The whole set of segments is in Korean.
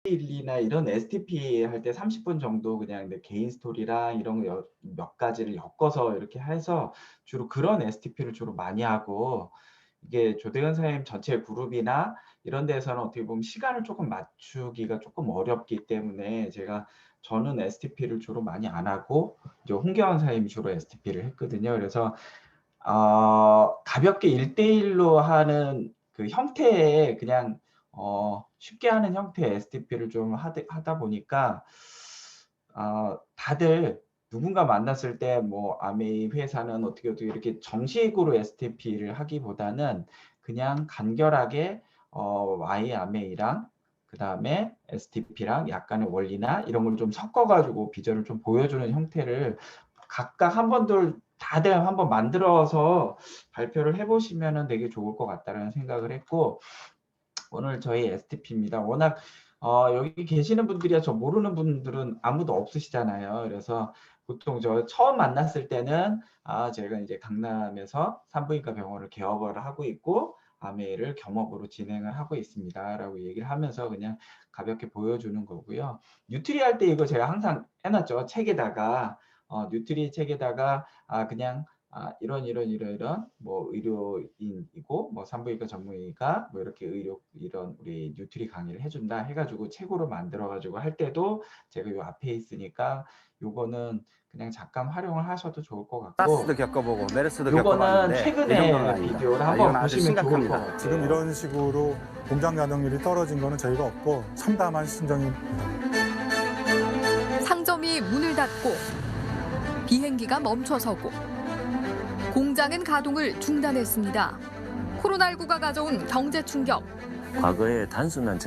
일이나 이런 STP 할 때 30분 정도 그냥 내 개인 스토리랑 이런 거 몇 가지를 엮어서 이렇게 해서 주로 그런 STP를 주로 많이 하고, 이게 조대현 선생님 전체 그룹이나 이런 데서는 어떻게 보면 시간을 조금 맞추기가 조금 어렵기 때문에 저는 STP를 주로 많이 안 하고 이제 홍경환 선생님이 주로 STP를 했거든요. 그래서 가볍게 1대1로 하는 그 형태의 그냥 쉽게 하는 형태의 STP를 좀 하다 보니까 다들 누군가 만났을 때 뭐 아메이 회사는 어떻게 이렇게 정식으로 STP를 하기보다는 그냥 간결하게 Y 아메이랑 그다음에 STP랑 약간의 원리나 이런 걸 좀 섞어가지고 비전을 좀 보여주는 형태를 각각 다들 한번 만들어서 발표를 해보시면 되게 좋을 것 같다는 생각을 했고, 오늘 저희 STP입니다. 워낙 여기 계시는 분들이야 저 모르는 분들은 아무도 없으시잖아요. 그래서 보통 저 처음 만났을 때는 제가 이제 강남에서 산부인과 병원을 개업을 하고 있고 아메이를 겸업으로 진행을 하고 있습니다라고 얘기를 하면서 그냥 가볍게 보여주는 거고요. 뉴트리 할 때 이거 제가 항상 해놨죠. 책에다가 뉴트리 책에다가 그냥 이런 뭐 의료인이고 뭐 산부인과 전문의가 뭐 이렇게 이런 우리 뉴트리 강의를 해준다 해가지고 책으로 만들어가지고 할 때도 제가 요 앞에 있으니까 요거는 그냥 잠깐 활용을 하셔도 좋을 것 같고, 사스도 겪어보고 메르스도 요거는 겪어봤는데 이 정도는 최근에 아닙니다. 비디오를 이건 한번 아주 보시면 좋을 것 심각합니다. 같아요. 지금 이런 식으로 공장 가동률이 떨어진 거는 저희가 없고 참담한 심정입니다. 상점이 문을 닫고 비행기가 멈춰서고 공장은 가동을 중단했습니다. 코로나19가 가져온 경제 충격. 과거의 단순한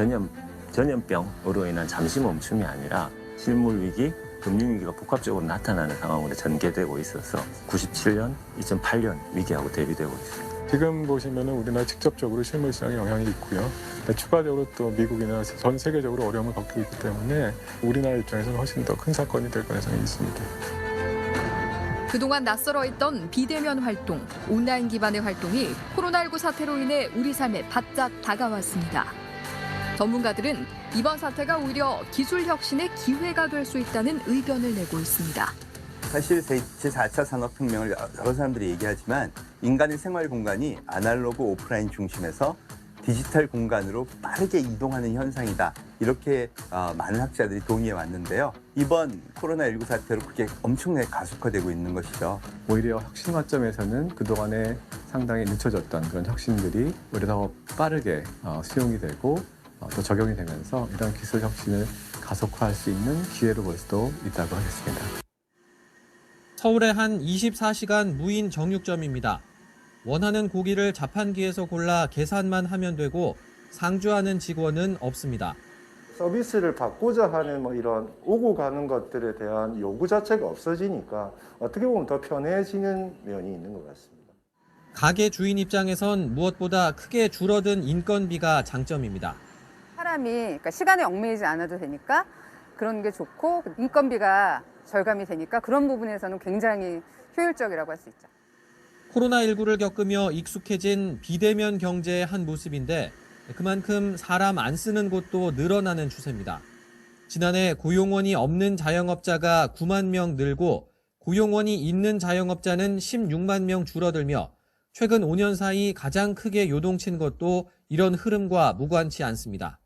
전염병으로 인한 잠시 멈춤이 아니라 실물 위기, 금융 위기가 복합적으로 나타나는 상황으로 전개되고 있어서 97년, 2008년 위기하고 대비되고 있습니다. 지금 보시면은 우리나라 직접적으로 실물 시장에 영향이 있고요. 추가적으로 또 미국이나 전 세계적으로 어려움을 겪고 있기 때문에 우리나라 입장에서는 훨씬 더 큰 사건이 될 가능성이 있습니다. 그동안 낯설어 있던 비대면 활동, 온라인 기반의 활동이 코로나19 사태로 인해 우리 삶에 바짝 다가왔습니다. 전문가들은 이번 사태가 오히려 기술 혁신의 기회가 될 수 있다는 의견을 내고 있습니다. 사실 제4차 산업혁명을 여러 사람들이 얘기하지만 인간의 생활 공간이 아날로그 오프라인 중심에서 디지털 공간으로 빠르게 이동하는 현상이다. 이렇게 많은 학자들이 동의해 왔는데요. 이번 코로나19 사태로 그게 엄청나게 가속화되고 있는 것이죠. 오히려 혁신 관점에서는 그동안에 상당히 늦춰졌던 그런 혁신들이 오히려 더 빠르게 수용이 되고 또 적용이 되면서 이런 기술 혁신을 가속화할 수 있는 기회로 볼 수도 있다고 하겠습니다. 서울의 한 24시간 무인 정육점입니다. 원하는 고기를 자판기에서 골라 계산만 하면 되고 상주하는 직원은 없습니다. 서비스를 받고자 하는 뭐 이런 오고 가는 것들에 대한 요구 자체가 없어지니까 어떻게 보면 더 편해지는 면이 있는 것 같습니다. 가게 주인 입장에선 무엇보다 크게 줄어든 인건비가 장점입니다. 사람이 그러니까 시간에 얽매이지 않아도 되니까 그런 게 좋고 인건비가 절감이 되니까 그런 부분에서는 굉장히 효율적이라고 할 수 있죠. 코로나19를 겪으며 익숙해진 비대면 경제의 한 모습인데 그만큼 사람 안 쓰는 곳도 늘어나는 추세입니다. 지난해 고용원이 없는 자영업자가 9만 명 늘고 고용원이 있는 자영업자는 16만 명 줄어들며 최근 5년 사이 가장 크게 요동친 것도 이런 흐름과 무관치 않습니다.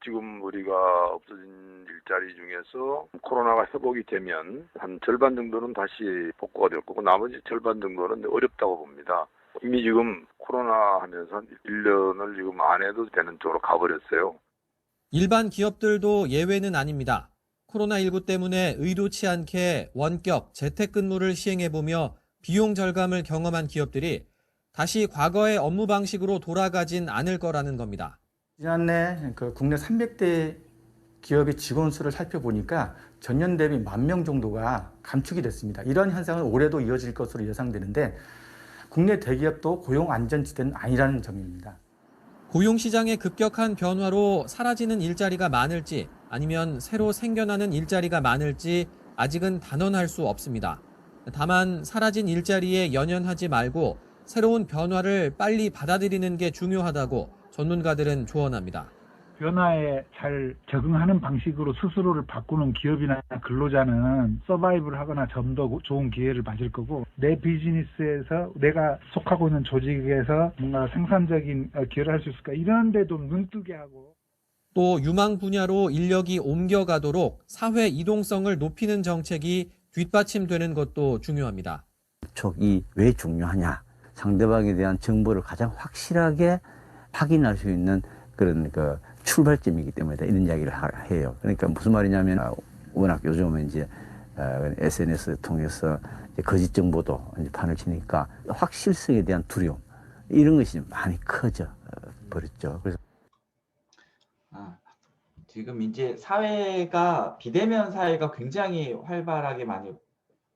지금 우리가 없어진 일자리 중에서 코로나가 회복이 되면 한 절반 정도는 다시 복구가 될 거고 나머지 절반 정도는 어렵다고 봅니다. 이미 지금 코로나 하면서 1년을 지금 안 해도 되는 쪽으로 가버렸어요. 일반 기업들도 예외는 아닙니다. 코로나19 때문에 의도치 않게 원격 재택근무를 시행해보며 비용 절감을 경험한 기업들이 다시 과거의 업무 방식으로 돌아가진 않을 거라는 겁니다. 지난해 국내 300대 기업의 직원 수를 살펴보니까 전년 대비 10,000명 정도가 감축이 됐습니다. 이런 현상은 올해도 이어질 것으로 예상되는데 국내 대기업도 고용 안전지대는 아니라는 점입니다. 고용시장의 급격한 변화로 사라지는 일자리가 많을지 아니면 새로 생겨나는 일자리가 많을지 아직은 단언할 수 없습니다. 다만 사라진 일자리에 연연하지 말고 새로운 변화를 빨리 받아들이는 게 중요하다고 전문가들은 조언합니다. 변화에 잘 적응하는 방식으로 스스로를 바꾸는 기업이나 근로자는 서바이브를 하거나 좀 더 좋은 기회를 맞을 거고, 내 비즈니스에서 내가 속하고 있는 조직에서 뭔가 생산적인 기여를 할 수 있을까, 이런 데도 눈뜨게 하고. 또 유망 분야로 인력이 옮겨가도록 사회 이동성을 높이는 정책이 뒷받침되는 것도 중요합니다. 촉이 왜 중요하냐? 상대방에 대한 정보를 가장 확실하게 확인할 수 있는 그런 그 출발점이기 때문에 이런 이야기를 해요. 그러니까 무슨 말이냐면 워낙 요즘은 이제 SNS 통해서 이제 거짓 정보도 이제 판을 치니까 확실성에 대한 두려움 이런 것이 많이 커져 버렸죠. 그래서 지금 이제 사회가 비대면 사회가 굉장히 활발하게 많이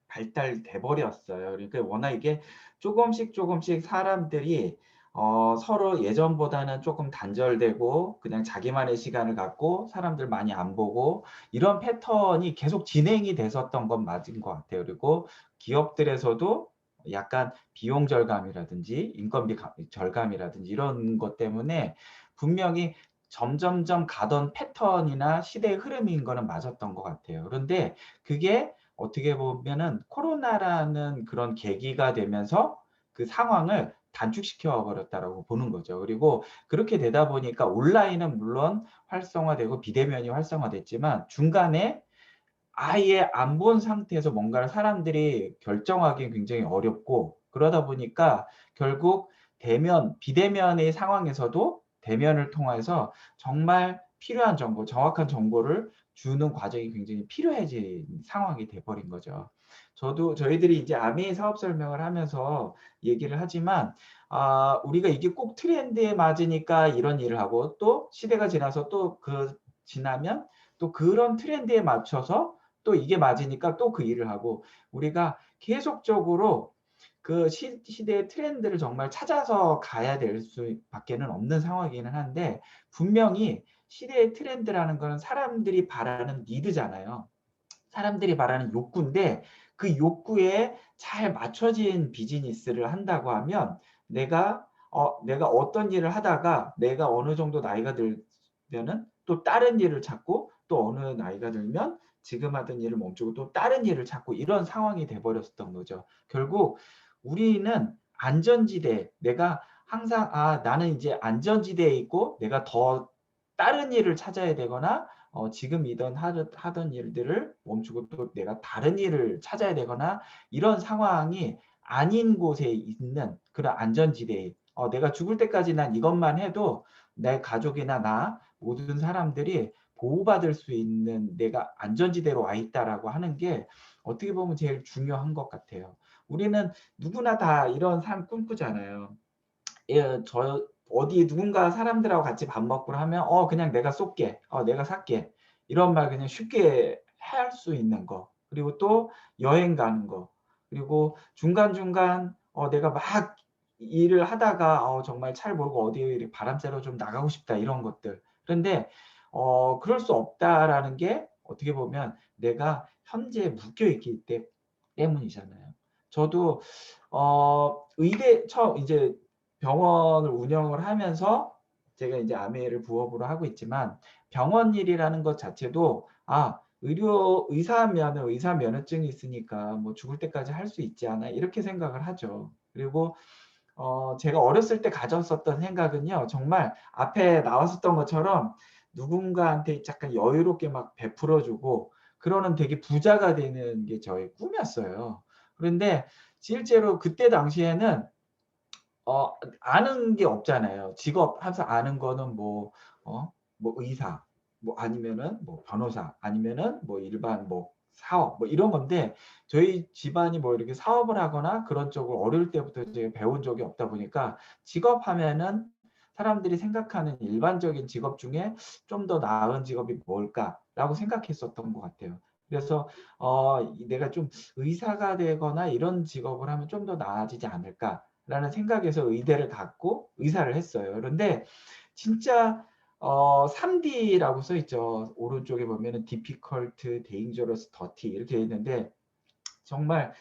발달돼 버렸어요. 그러니까 워낙 이게 조금씩 사람들이 서로 예전보다는 조금 단절되고 그냥 자기만의 시간을 갖고 사람들 많이 안 보고 이런 패턴이 계속 진행이 됐었던 건 맞은 것 같아요. 그리고 기업들에서도 약간 비용 절감이라든지 인건비 절감이라든지 이런 것 때문에 분명히 점점점 가던 패턴이나 시대의 흐름인 거는 맞았던 것 같아요. 그런데 그게 어떻게 보면은 코로나라는 그런 계기가 되면서 그 상황을 단축시켜 버렸다라고 보는 거죠. 그리고 그렇게 되다 보니까 온라인은 물론 활성화되고 비대면이 활성화됐지만 중간에 아예 안 본 상태에서 뭔가를 사람들이 결정하기 굉장히 어렵고 그러다 보니까 결국 비대면의 상황에서도 대면을 통해서 정말 필요한 정보, 정확한 정보를 주는 과정이 굉장히 필요해진 상황이 돼 버린 거죠. 저희들이 이제 아메이 사업 설명을 하면서 얘기를 하지만 우리가 이게 꼭 트렌드에 맞으니까 이런 일을 하고 또 시대가 지나서 또 지나면 또 그런 트렌드에 맞춰서 또 이게 맞으니까 또 그 일을 하고 우리가 계속적으로 그 시대의 트렌드를 정말 찾아서 가야 될 수밖에는 없는 상황이기는 한데 분명히 시대의 트렌드라는 거는 사람들이 바라는 니드잖아요. 사람들이 바라는 욕구인데 그 욕구에 잘 맞춰진 비즈니스를 한다고 하면 내가 어떤 일을 하다가 내가 어느 정도 나이가 들면은 또 다른 일을 찾고 또 어느 나이가 들면 지금 하던 일을 멈추고 또 다른 일을 찾고 이런 상황이 돼 버렸었던 거죠. 결국 우리는 안전지대, 내가 항상 나는 이제 안전지대에 있고 내가 더 다른 일을 찾아야 되거나 지금 하던 일들을 멈추고 또 내가 다른 일을 찾아야 되거나 이런 상황이 아닌 곳에 있는 그런 안전지대에 내가 죽을 때까지 난 이것만 해도 내 가족이나 나 모든 사람들이 보호받을 수 있는 내가 안전지대로 와 있다라고 하는 게 어떻게 보면 제일 중요한 것 같아요. 우리는 누구나 다 이런 삶 꿈꾸잖아요. 어디 누군가 사람들하고 같이 밥 먹고 하면 그냥 내가 쏠게. 내가 살게. 이런 말 그냥 쉽게 할 수 있는 거. 그리고 또 여행 가는 거. 그리고 중간중간 내가 막 일을 하다가 정말 차를 몰고 어디 바람 쐬러 좀 나가고 싶다 이런 것들. 그런데 그럴 수 없다라는 게 어떻게 보면 내가 현재에 묶여 있기 때문이잖아요. 저도 이제 병원을 운영을 하면서 제가 이제 아메이를 부업으로 하고 있지만 병원 일이라는 것 자체도 의사 면허증이 있으니까 뭐 죽을 때까지 할 수 있지 않아 이렇게 생각을 하죠. 그리고 제가 어렸을 때 가졌었던 생각은요. 정말 앞에 나왔었던 것처럼 누군가한테 약간 여유롭게 막 베풀어 주고 그러는 되게 부자가 되는 게 저의 꿈이었어요. 그런데 실제로 그때 당시에는 아는 게 없잖아요. 직업 항상 아는 거는 뭐 의사, 뭐 아니면은 뭐 변호사, 아니면은 뭐 일반 뭐 사업, 뭐 이런 건데 저희 집안이 뭐 이렇게 사업을 하거나 그런 쪽을 어릴 때부터 제가 배운 적이 없다 보니까 직업 하면은 사람들이 생각하는 일반적인 직업 중에 좀 더 나은 직업이 뭘까라고 생각했었던 것 같아요. 그래서 내가 좀 의사가 되거나 이런 직업을 하면 좀 더 나아지지 않을까라는 생각에서 의대를 갔고 의사를 했어요. 그런데 진짜 3D라고 써 있죠. 오른쪽에 보면은 difficult, dangerous, dirty 이렇게 돼 있는데 정말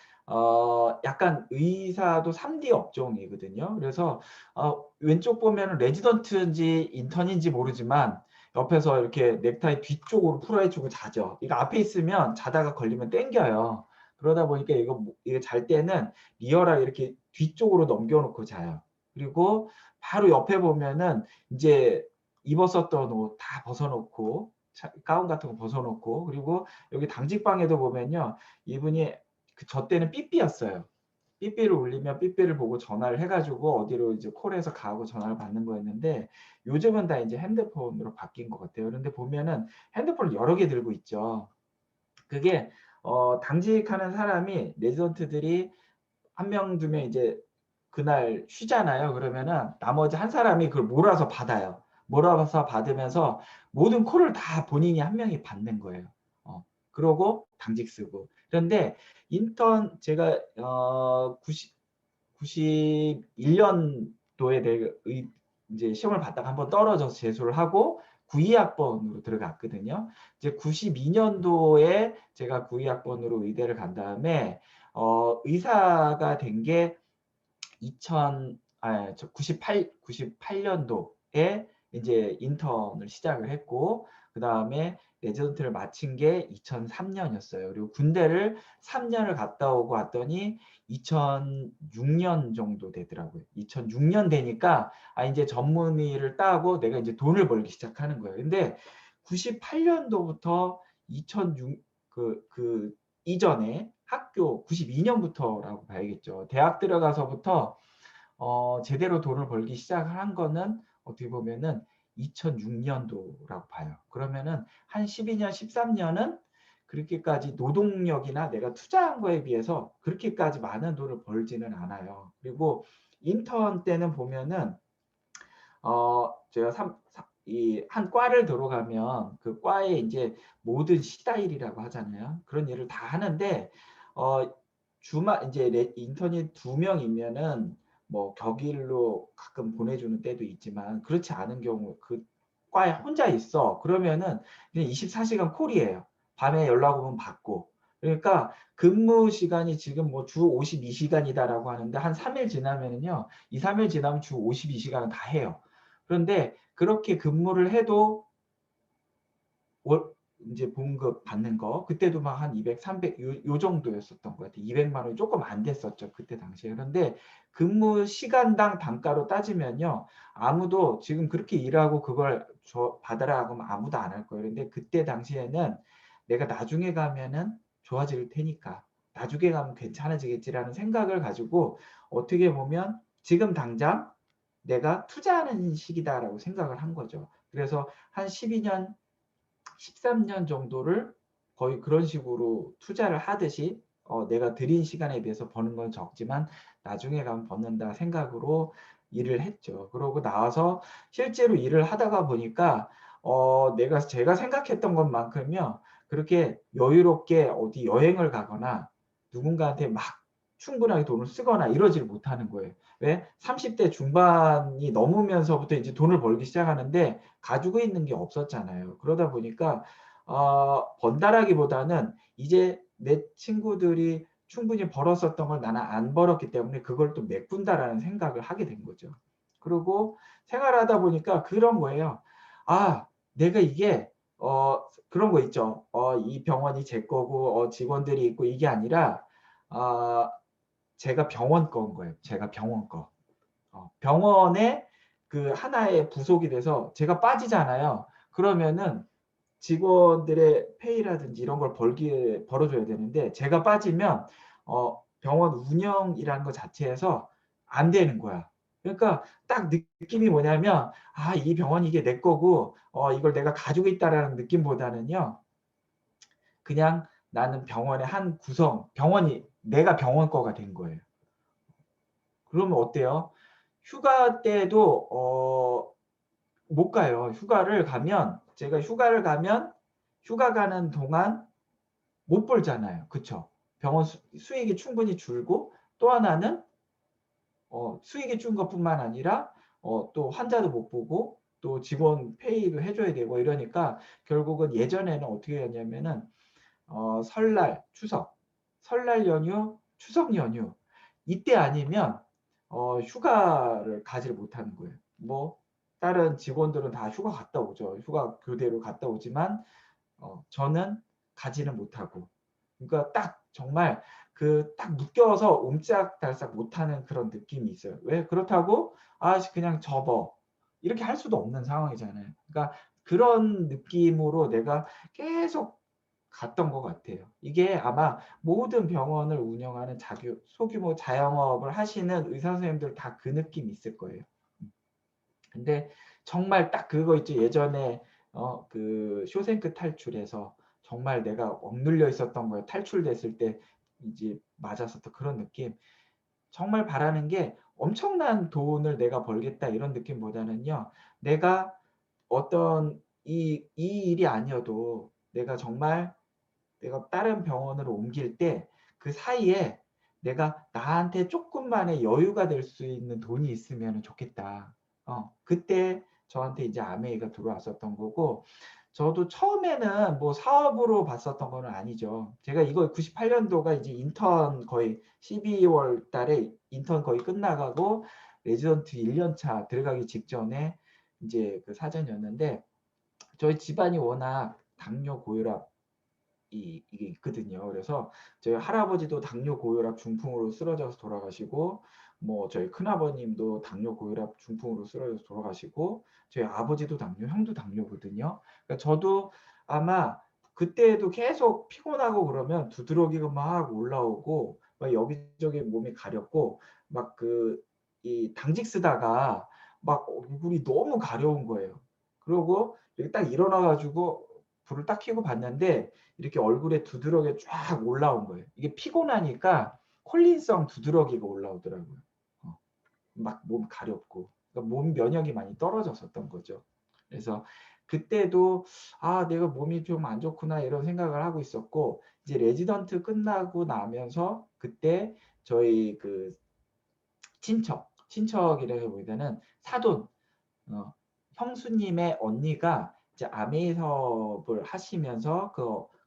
약간 의사도 3D 업종이거든요. 그래서 왼쪽 보면은 레지던트인지 인턴인지 모르지만 옆에서 이렇게 넥타이 뒤쪽으로 풀어해주고 자죠. 이거 앞에 있으면 자다가 걸리면 땡겨요. 그러다 보니까 이거 잘 때는 리어라 이렇게 뒤쪽으로 넘겨놓고 자요. 그리고 바로 옆에 보면은 이제 입었었던 옷 다 벗어놓고 가운 같은 거 벗어놓고, 그리고 여기 당직방에도 보면요, 이분이 저 때는 삐삐였어요. 삐삐를 울리면 삐삐를 보고 전화를 해가지고 어디로 이제 콜해서 가고 전화를 받는 거였는데, 요즘은 다 이제 핸드폰으로 바뀐 것 같아요. 그런데 보면은 핸드폰을 여러 개 들고 있죠. 그게 당직하는 사람이 레지던트들이 한 명, 두 명 이제 그날 쉬잖아요. 그러면은 나머지 한 사람이 그걸 몰아서 받아요. 몰아서 받으면서 모든 콜을 다 본인이 한 명이 받는 거예요. 그러고 당직 쓰고. 그런데 인턴 제가 91년도에 이제 시험을 봤다가 한번 떨어져서 재수를 하고 92학번으로 들어갔거든요. 이제 92년도에 제가 92학번으로 의대를 간 다음에 의사가 된 게 98년도에 이제 인턴을 시작을 했고, 그 다음에 레지던트를 마친 게 2003년이었어요. 그리고 군대를 3년을 갔다 오고 왔더니 2006년 정도 되더라고요. 2006년 되니까 이제 전문의를 따고 내가 이제 돈을 벌기 시작하는 거예요. 근데 98년도부터 2006 그 이전에 학교 92년부터라고 봐야겠죠. 대학 들어가서부터 제대로 돈을 벌기 시작한 거는 어떻게 보면은 2006년도라고 봐요. 그러면은 한 12년, 13년은 그렇게까지 노동력이나 내가 투자한 거에 비해서 그렇게까지 많은 돈을 벌지는 않아요. 그리고 인턴 때는 보면은 제가 한 과를 들어가면 그 과에 이제 모든 시다일이라고 하잖아요. 그런 일을 다 하는데 이제 인턴이 2명이면은 뭐 격일로 가끔 보내주는 때도 있지만, 그렇지 않은 경우 그 과에 혼자 있어. 그러면은 그냥 24시간 콜이에요. 밤에 연락 오면 받고. 그러니까 근무 시간이 지금 뭐 주 52시간이다라고 하는데 한 3일 지나면은요, 2, 3일 지나면 주 52시간은 다 해요. 그런데 그렇게 근무를 해도 이제 봉급 받는 거 그때도 막 한 200, 300 요 정도였었던 것 같아요. 200만 원이 조금 안 됐었죠, 그때 당시에. 그런데 근무 시간당 단가로 따지면요, 아무도 지금 그렇게 일하고 그걸 받으라 하면 아무도 안 할 거예요. 근데 그때 당시에는 내가 나중에 가면은 좋아질 테니까, 나중에 가면 괜찮아지겠지라는 생각을 가지고 어떻게 보면 지금 당장 내가 투자하는 시기다라고 생각을 한 거죠. 그래서 한 12년 13년 정도를 거의 그런 식으로 투자를 하듯이 내가 들인 시간에 비해서 버는 건 적지만 나중에 가면 버는다 생각으로 일을 했죠. 그러고 나와서 실제로 일을 하다가 보니까 제가 생각했던 것만큼요, 그렇게 여유롭게 어디 여행을 가거나 누군가한테 막 충분하게 돈을 쓰거나 이러질 못하는 거예요. 왜? 30대 중반이 넘으면서부터 이제 돈을 벌기 시작하는데 가지고 있는 게 없었잖아요. 그러다 보니까 번다라기보다는 이제 내 친구들이 충분히 벌었었던 걸 나는 안 벌었기 때문에 그걸 또 메꾼다라는 생각을 하게 된 거죠. 그리고 생활하다 보니까 그런 거예요. 내가 이게 그런 거 있죠. 이 병원이 제 거고 직원들이 있고 이게 아니라 제가 병원 거인 거예요. 제가 병원 거. 병원에 그 하나의 부속이 돼서 제가 빠지잖아요. 그러면은 직원들의 페이라든지 이런 걸 벌어줘야 되는데, 제가 빠지면 병원 운영이라는 것 자체에서 안 되는 거야. 그러니까 딱 느낌이 뭐냐면 이 병원이 이게 내 거고 이걸 내가 가지고 있다라는 느낌보다는요, 그냥 나는 병원의 한 구성, 내가 병원 거가 된 거예요. 그러면 어때요? 휴가 때도 못 가요. 제가 휴가를 가면 휴가 가는 동안 못 벌잖아요. 그쵸? 병원 수익이 충분히 줄고, 또 하나는 수익이 준 것뿐만 아니라 또 환자도 못 보고 또 직원 페이도 해줘야 되고 이러니까 결국은 예전에는 어떻게 했냐면은 설날, 추석, 설날 연휴, 추석 연휴 이때 아니면 휴가를 가지를 못하는 거예요. 뭐 다른 직원들은 다 휴가 갔다 오죠. 휴가 교대로 갔다 오지만 저는 가지는 못하고, 그러니까 딱 정말 그 딱 묶여서 옴짝달싹 못하는 그런 느낌이 있어요. 왜? 그렇다고 그냥 접어 이렇게 할 수도 없는 상황이잖아요. 그러니까 그런 느낌으로 내가 계속 갔던 것 같아요. 이게 아마 모든 병원을 운영하는 소규모 자영업을 하시는 의사 선생님들 다 그 느낌이 있을 거예요. 근데 정말 딱 그거 있죠. 예전에 그 쇼생크 탈출에서 정말 내가 억눌려 있었던 거에 탈출됐을 때 이제 맞았었던 그런 느낌. 정말 바라는 게 엄청난 돈을 내가 벌겠다 이런 느낌보다는요. 내가 어떤 이 일이 아니어도 내가 정말 내가 다른 병원으로 옮길 때 그 사이에 내가 나한테 조금만의 여유가 될 수 있는 돈이 있으면 좋겠다. 그때 저한테 이제 아메이가 들어왔었던 거고, 저도 처음에는 뭐 사업으로 봤었던 거는 아니죠. 제가 이거 98년도가 이제 인턴 거의 12월 달에 인턴 거의 끝나가고 레지던트 1년 차 들어가기 직전에 이제 그 사전이었는데, 저희 집안이 워낙 당뇨 고혈압 이게 있거든요. 그래서 저희 할아버지도 당뇨 고혈압 중풍으로 쓰러져서 돌아가시고, 뭐 저희 큰아버님도 당뇨 고혈압 중풍으로 쓰러져서 돌아가시고, 저희 아버지도 당뇨, 형도 당뇨거든요. 그러니까 저도 아마 그때도 계속 피곤하고 그러면 두드러기가 막 올라오고 막 여기저기 몸이 가렵고 막 이 당직 쓰다가 막 얼굴이 너무 가려운 거예요. 그러고 이렇게 딱 일어나 가지고 불을 딱 켜고 봤는데 이렇게 얼굴에 두드러기가 쫙 올라온 거예요. 이게 피곤하니까 콜린성 두드러기가 올라오더라고요. 막 몸 가렵고. 그러니까 몸 면역이 많이 떨어졌었던 거죠. 그래서 그때도 내가 몸이 좀 안 좋구나 이런 생각을 하고 있었고, 이제 레지던트 끝나고 나면서 그때 저희 그 친척이라기보다는 사돈, 형수님의 언니가 이제 아메이 사업을 하시면서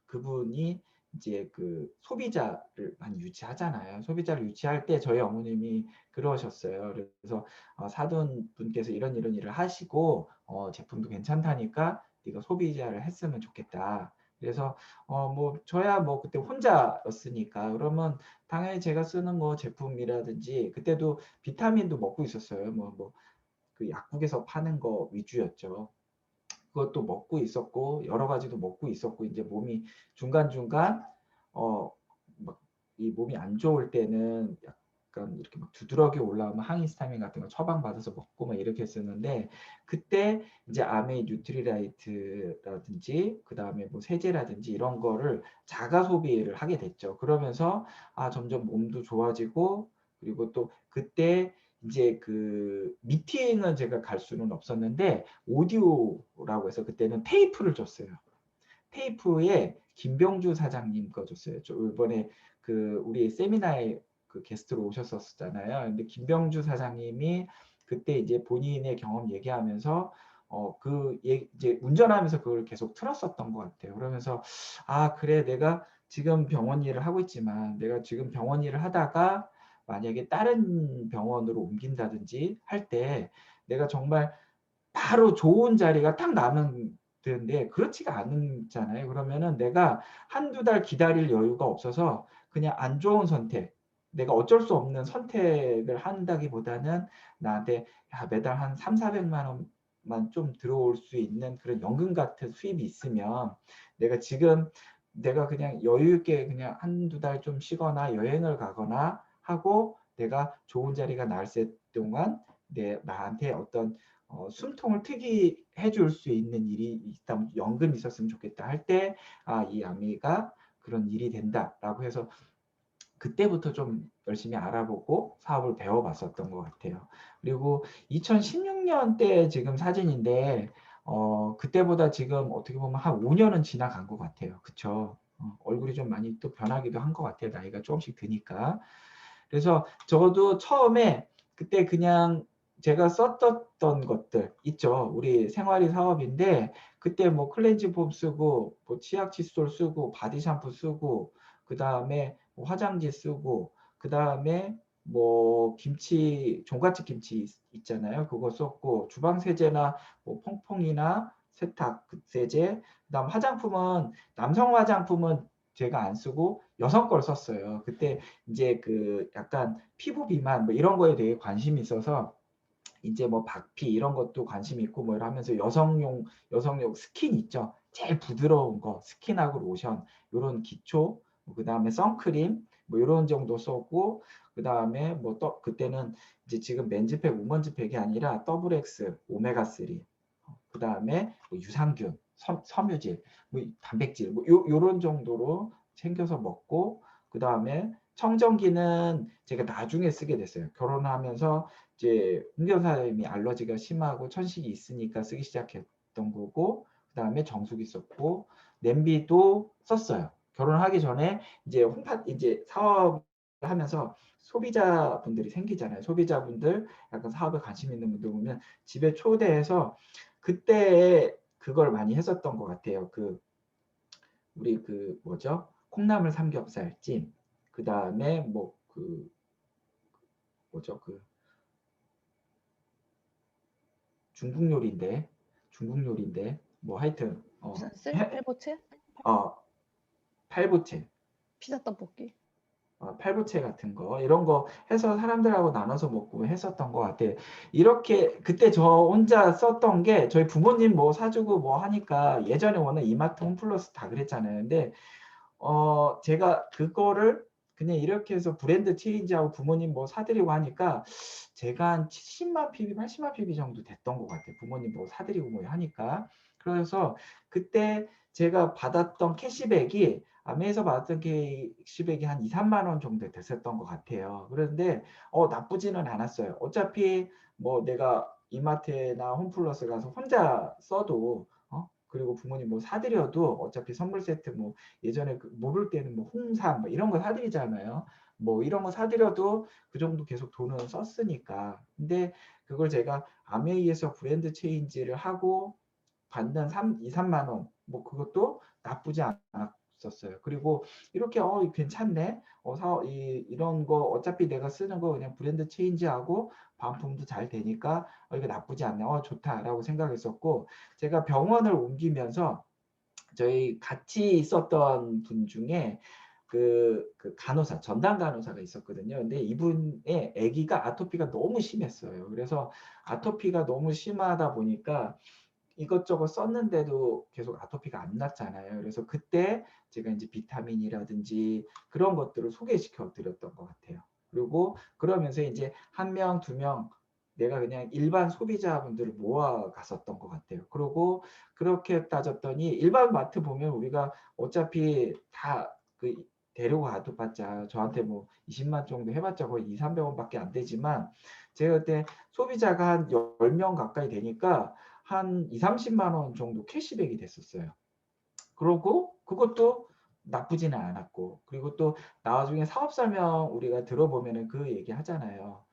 그분이 이제 그 소비자를 많이 유치하잖아요. 소비자를 유치할 때 저희 어머님이 그러셨어요. 그래서 사돈 분께서 이런 일을 하시고 제품도 괜찮다니까 네가 소비자를 했으면 좋겠다. 그래서 뭐 저야 뭐 그때 혼자였으니까 그러면 당연히 제가 쓰는 뭐 제품이라든지 그때도 비타민도 먹고 있었어요. 그 약국에서 파는 거 위주였죠. 그것도 먹고 있었고 여러 가지도 먹고 있었고 이제 몸이 중간중간 막 이 몸이 안 좋을 때는 약간 이렇게 막 두드러기 올라오면 항히스타민 같은 거 처방받아서 먹고 막 이렇게 했었는데, 그때 이제 아메이 뉴트리라이트라든지 그다음에 뭐 세제라든지 이런 거를 자가 소비를 하게 됐죠. 그러면서 점점 몸도 좋아지고, 그리고 또 그때 이제 그 미팅은 제가 갈 수는 없었는데 오디오라고 해서 그때는 테이프를 줬어요. 테이프에 김병주 사장님 거 줬어요. 저 이번에 그 우리 세미나에 그 게스트로 오셨었잖아요. 근데 김병주 사장님이 그때 이제 본인의 경험 얘기하면서 이제 운전하면서 그걸 계속 틀었었던 것 같아요. 그러면서 그래 내가 지금 병원 일을 하고 있지만 내가 지금 병원 일을 하다가 만약에 다른 병원으로 옮긴다든지 할 때 내가 정말 바로 좋은 자리가 딱 나면 되는데 그렇지가 않잖아요. 그러면은 내가 한두 달 기다릴 여유가 없어서 그냥 안 좋은 선택, 내가 어쩔 수 없는 선택을 한다기보다는 나한테 매달 한 300~400만 원만 좀 들어올 수 있는 그런 연금 같은 수입이 있으면 내가 그냥 여유 있게 그냥 한두 달 좀 쉬거나 여행을 가거나 하고 내가 좋은 자리가 나을 동안 나한테 어떤 숨통을 트게 해줄 수 있는 일이 있다면 연금이 있었으면 좋겠다 할 때 이 아미가 그런 일이 된다라고 해서 그때부터 좀 열심히 알아보고 사업을 배워봤었던 것 같아요. 그리고 2016년 때 지금 사진인데 그때보다 지금 어떻게 보면 한 5년은 지나간 것 같아요. 그쵸? 얼굴이 좀 많이 또 변하기도 한 것 같아요. 나이가 조금씩 드니까. 그래서 저도 처음에 그때 그냥 제가 썼던 것들 있죠. 우리 생활이 사업인데 그때 뭐 클렌징 폼 쓰고 뭐 치약 칫솔 쓰고 바디 샴푸 쓰고 그다음에 뭐 화장지 쓰고 그다음에 뭐 김치, 종갓집 김치 있잖아요. 그거 썼고, 주방 세제나 뭐 퐁퐁이나 세탁 세제, 그다음 화장품은, 남성 화장품은 제가 안 쓰고 여성 걸 썼어요. 그때 이제 그 약간 피부 비만 뭐 이런 거에 대해 관심이 있어서 이제 뭐 박피 이런 것도 관심 있고 뭐 이러면서 여성용 스킨 있죠. 제일 부드러운 거 스킨하고 로션 요런 기초, 뭐 그다음에 선크림 뭐 요런 정도 썼고, 그다음에 뭐 또 그때는 이제 지금 맨즈팩 우먼즈팩이 아니라 더블 X 오메가 3, 그다음에 뭐 유산균 섬유질 뭐 단백질 뭐 요런 정도로 챙겨서 먹고, 그다음에 청정기는 제가 나중에 쓰게 됐어요. 결혼하면서 이제 홍 변호사님이 알러지가 심하고 천식이 있으니까 쓰기 시작했던 거고, 그다음에 정수기 썼고, 냄비도 썼어요. 결혼하기 전에 이제 이제 사업을 하면서 소비자분들이 생기잖아요. 소비자분들 약간 사업에 관심 있는 분들 보면 집에 초대해서 그때 그걸 많이 했었던 것 같아요. 그 우리 그 뭐죠? 콩나물 삼겹살찜, 그다음에 뭐 그 뭐죠? 그 중국 요리인데 뭐 하여튼 무슨 팔보채? 팔보채, 피자 떡볶이? 팔보채 같은 거 이런 거 해서 사람들하고 나눠서 먹고 했었던 것 같아요. 이렇게 그때 저 혼자 썼던 게 저희 부모님 뭐 사주고 뭐 하니까 예전에 워낙 이마트 홈플러스 다 그랬잖아요. 근데 제가 그거를 그냥 이렇게 해서 브랜드 체인지하고 부모님 뭐 사드리고 하니까 제가 한 70만 PB, 80만 PB 정도 됐던 것 같아요. 부모님 뭐 사드리고 뭐 하니까. 그래서 그때 제가 받았던 캐시백이, 아메에서 받았던 캐시백이 한 2, 3만 원 정도 됐었던 것 같아요. 그런데 나쁘지는 않았어요. 어차피 뭐 내가 이마트나 홈플러스 가서 혼자 써도 그리고 부모님 뭐 사드려도 어차피 선물 세트 뭐 예전에 모를 때는 뭐 홍삼 뭐 이런 거 사드리잖아요. 뭐 이런 거 사드려도 그 정도 계속 돈은 썼으니까. 근데 그걸 제가 아메이에서 브랜드 체인지를 하고 받는 2, 3만 원, 뭐 그것도 나쁘지 않았었어요. 그리고 이렇게 괜찮네. 이런 거 어차피 내가 쓰는 거 그냥 브랜드 체인지하고 반품도 잘 되니까 이거 나쁘지 않네. 좋다라고 생각했었고, 제가 병원을 옮기면서 저희 같이 있었던 분 중에 그 간호사, 전담 간호사가 있었거든요. 근데 이분의 아기가 아토피가 너무 심했어요. 그래서 아토피가 너무 심하다 보니까 이것저것 썼는데도 계속 아토피가 안 났잖아요. 그래서 그때 제가 이제 비타민이라든지 그런 것들을 소개시켜 드렸던 것 같아요. 그리고 그러면서 이제 한 명, 두 명 내가 그냥 일반 소비자분들을 모아 갔었던 것 같아요. 그리고 그렇게 따졌더니 일반 마트 보면 우리가 어차피 다 데리고 가도 봤자 저한테 뭐 20만 정도 해봤자 거의 2, 300원밖에 안 되지만, 제가 그때 소비자가 한 10명 가까이 되니까 한 2, 30만 원 정도 캐시백이 됐었어요. 그러고 그것도 나쁘지는 않았고, 그리고 또 나중에 사업 설명 우리가 들어보면은 그 얘기 하잖아요.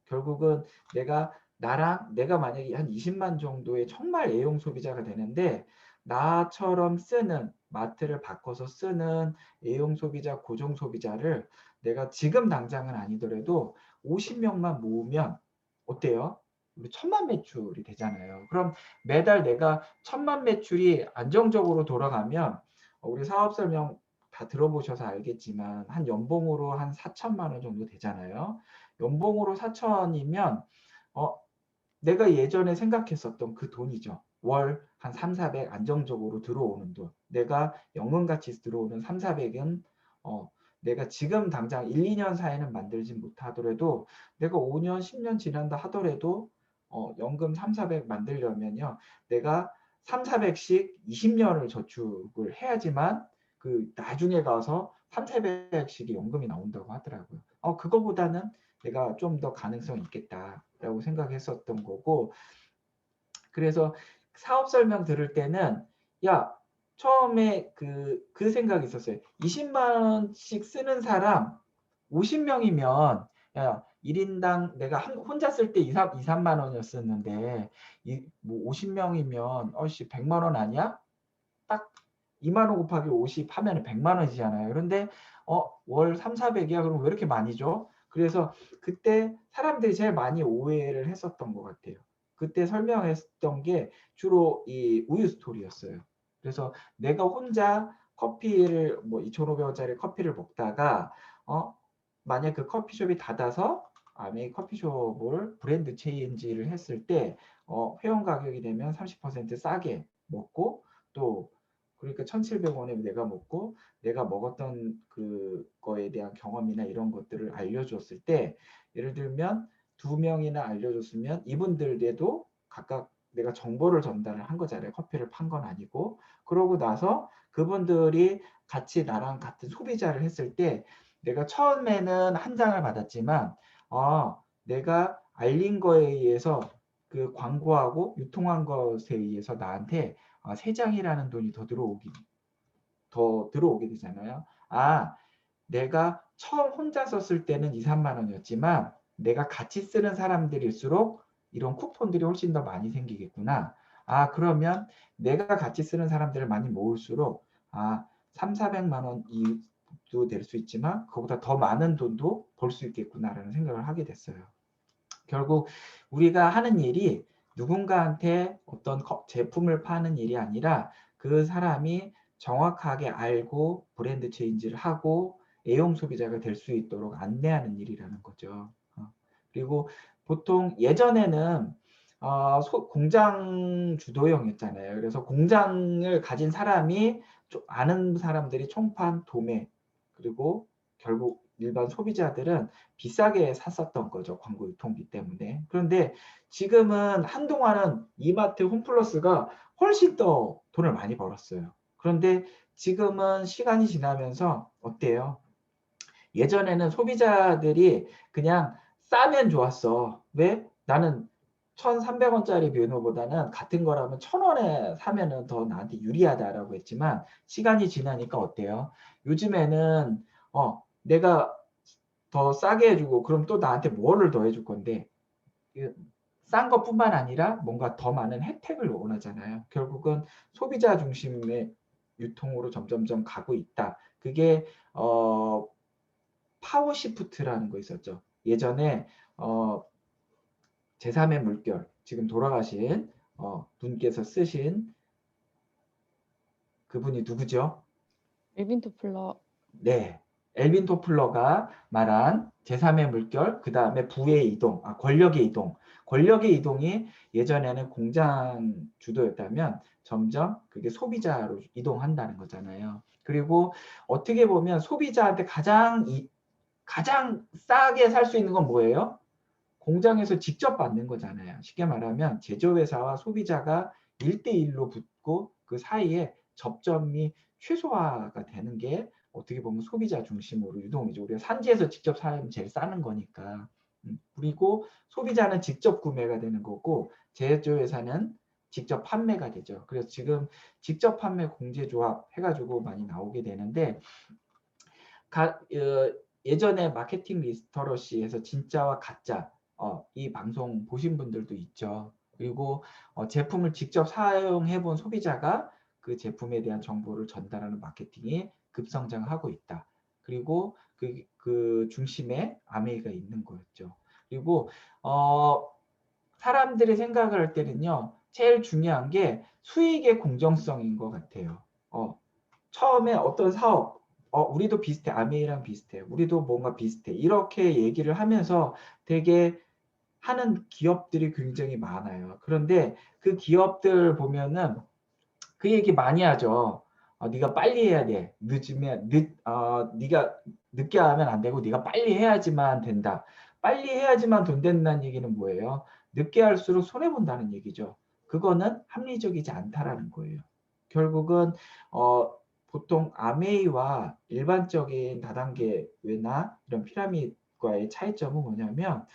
결국은 내가 만약에 한 20만 정도의 정말 애용 소비자가 되는데, 나처럼 쓰는 마트를 바꿔서 쓰는 애용 소비자, 고정 소비자를 내가 지금 당장은 아니더라도 50명만 모으면 어때요? 우리 1000만 매출이 되잖아요. 그럼 매달 내가 1000만 매출이 안정적으로 돌아가면 우리 사업 설명 다 들어보셔서 알겠지만 한 연봉으로 한 4천만 원 정도 되잖아요. 연봉으로 4천이면 내가 예전에 생각했었던 그 돈이죠. 월 한 3, 400 안정적으로 들어오는 돈. 내가 연금같이 들어오는 3, 400은 내가 지금 당장 1, 2년 사이는 만들지 못하더라도 내가 5년, 10년 지난다 하더라도 연금 3, 400 만들려면요. 내가 3, 400씩 20년을 저축을 해야지만 그 나중에 가서 3, 400씩이 연금이 나온다고 하더라고요. 그거보다는 내가 좀 더 가능성이 있겠다라고 생각했었던 거고, 그래서 사업 설명 들을 때는 처음에 그 생각이 있었어요. 20만 원씩 쓰는 사람 50명이면 1인당 내가 혼자 쓸 때 2, 3만 원이었었는데 뭐 50명이면 100만 원 아니야? 딱 2만 원 곱하기 50 하면 100만 원이잖아요. 그런데 월 3, 400이야. 그럼 왜 이렇게 많이 줘? 그래서 그때 사람들이 제일 많이 오해를 했었던 것 같아요. 그때 설명했던 게 주로 이 우유 스토리였어요. 그래서 내가 혼자 커피를 뭐 2,500원짜리 커피를 먹다가 만약 그 커피숍이 닫아서 아메이 커피숍을 브랜드 체인지를 했을 때 회원 가격이 되면 30% 싸게 먹고 또 그러니까 1,700원에 내가 먹고 내가 먹었던 그거에 대한 경험이나 이런 것들을 알려줬을 때 예를 들면 2명이나 알려줬으면 이분들에도 각각 내가 정보를 전달을 한 거잖아요. 커피를 판 건 아니고. 그러고 나서 그분들이 같이 나랑 같은 소비자를 했을 때 내가 처음에는 한 장을 받았지만 내가 알린 거에 의해서 그 광고하고 유통한 것에 의해서 나한테 3장이라는 돈이 더 들어오게 되잖아요. 내가 처음 혼자 썼을 때는 2, 3만 원이었지만 내가 같이 쓰는 사람들일수록 이런 쿠폰들이 훨씬 더 많이 생기겠구나. 그러면 내가 같이 쓰는 사람들을 많이 모을수록 3, 400만 원도 될 수 있지만 그보다 더 많은 돈도 벌 수 있겠구나라는 생각을 하게 됐어요. 결국 우리가 하는 일이 누군가한테 어떤 제품을 파는 일이 아니라 그 사람이 정확하게 알고 브랜드 체인지를 하고 애용 소비자가 될 수 있도록 안내하는 일이라는 거죠. 그리고 보통 예전에는 공장 주도형이었잖아요. 그래서 공장을 가진 사람이 아는 사람들이 총판, 도매 그리고 결국 일반 소비자들은 비싸게 샀었던 거죠. 광고 유통비 때문에. 그런데 지금은 한동안은 이마트, 홈플러스가 훨씬 더 돈을 많이 벌었어요. 그런데 지금은 시간이 지나면서 어때요? 예전에는 소비자들이 그냥 싸면 좋았어. 왜? 나는 1,300원짜리 비누보다는 같은 거라면 1,000원에 사면은 더 나한테 유리하다라고 했지만 시간이 지나니까 어때요? 요즘에는 내가 더 싸게 해주고 그럼 또 나한테 뭐를 더 해줄 건데 싼 것뿐만 아니라 뭔가 더 많은 혜택을 원하잖아요. 결국은 소비자 중심의 유통으로 점점점 가고 있다. 그게 파워 시프트라는 거 있었죠. 예전에 제3의 물결 지금 돌아가신 분께서 쓰신 그분이 누구죠? 엘빈 토플러. 네. 엘빈 토플러가 말한 제3의 물결, 그 다음에 부의 이동, 권력의 이동. 권력의 이동이 예전에는 공장 주도였다면 점점 그게 소비자로 이동한다는 거잖아요. 그리고 어떻게 보면 소비자한테 가장 싸게 살 수 있는 건 뭐예요? 공장에서 직접 받는 거잖아요. 쉽게 말하면 제조회사와 소비자가 1대1로 붙고 그 사이에 접점이 최소화가 되는 게 어떻게 보면 소비자 중심으로 유동이죠. 우리가 산지에서 직접 사면 제일 싸는 거니까. 그리고 소비자는 직접 구매가 되는 거고 제조회사는 직접 판매가 되죠. 그래서 지금 직접 판매 공제조합 해가지고 많이 나오게 되는데 예전에 마케팅 리스터러시에서 진짜와 가짜 이 방송 보신 분들도 있죠. 그리고 제품을 직접 사용해 본 소비자가 그 제품에 대한 정보를 전달하는 마케팅이 급성장하고 있다. 그리고 그 중심에 아메이가 있는 거였죠. 그리고 사람들이 생각을 할 때는요. 제일 중요한 게 수익의 공정성인 것 같아요. 처음에 어떤 사업 우리도 비슷해. 아메이랑 비슷해. 우리도 뭔가 비슷해. 이렇게 얘기를 하면서 되게 하는 기업들이 굉장히 많아요. 그런데 그 기업들 보면은 그 얘기 많이 하죠. 네가 빨리 해야 돼. 네가 늦게 하면 안 되고 네가 빨리 해야지만 된다. 빨리 해야지만 돈 된다는 얘기는 뭐예요? 늦게 할수록 손해 본다는 얘기죠. 그거는 합리적이지 않다라는 거예요. 결국은 보통 아메이와 일반적인 다단계 외나 이런 피라미드과의 차이점은 뭐냐면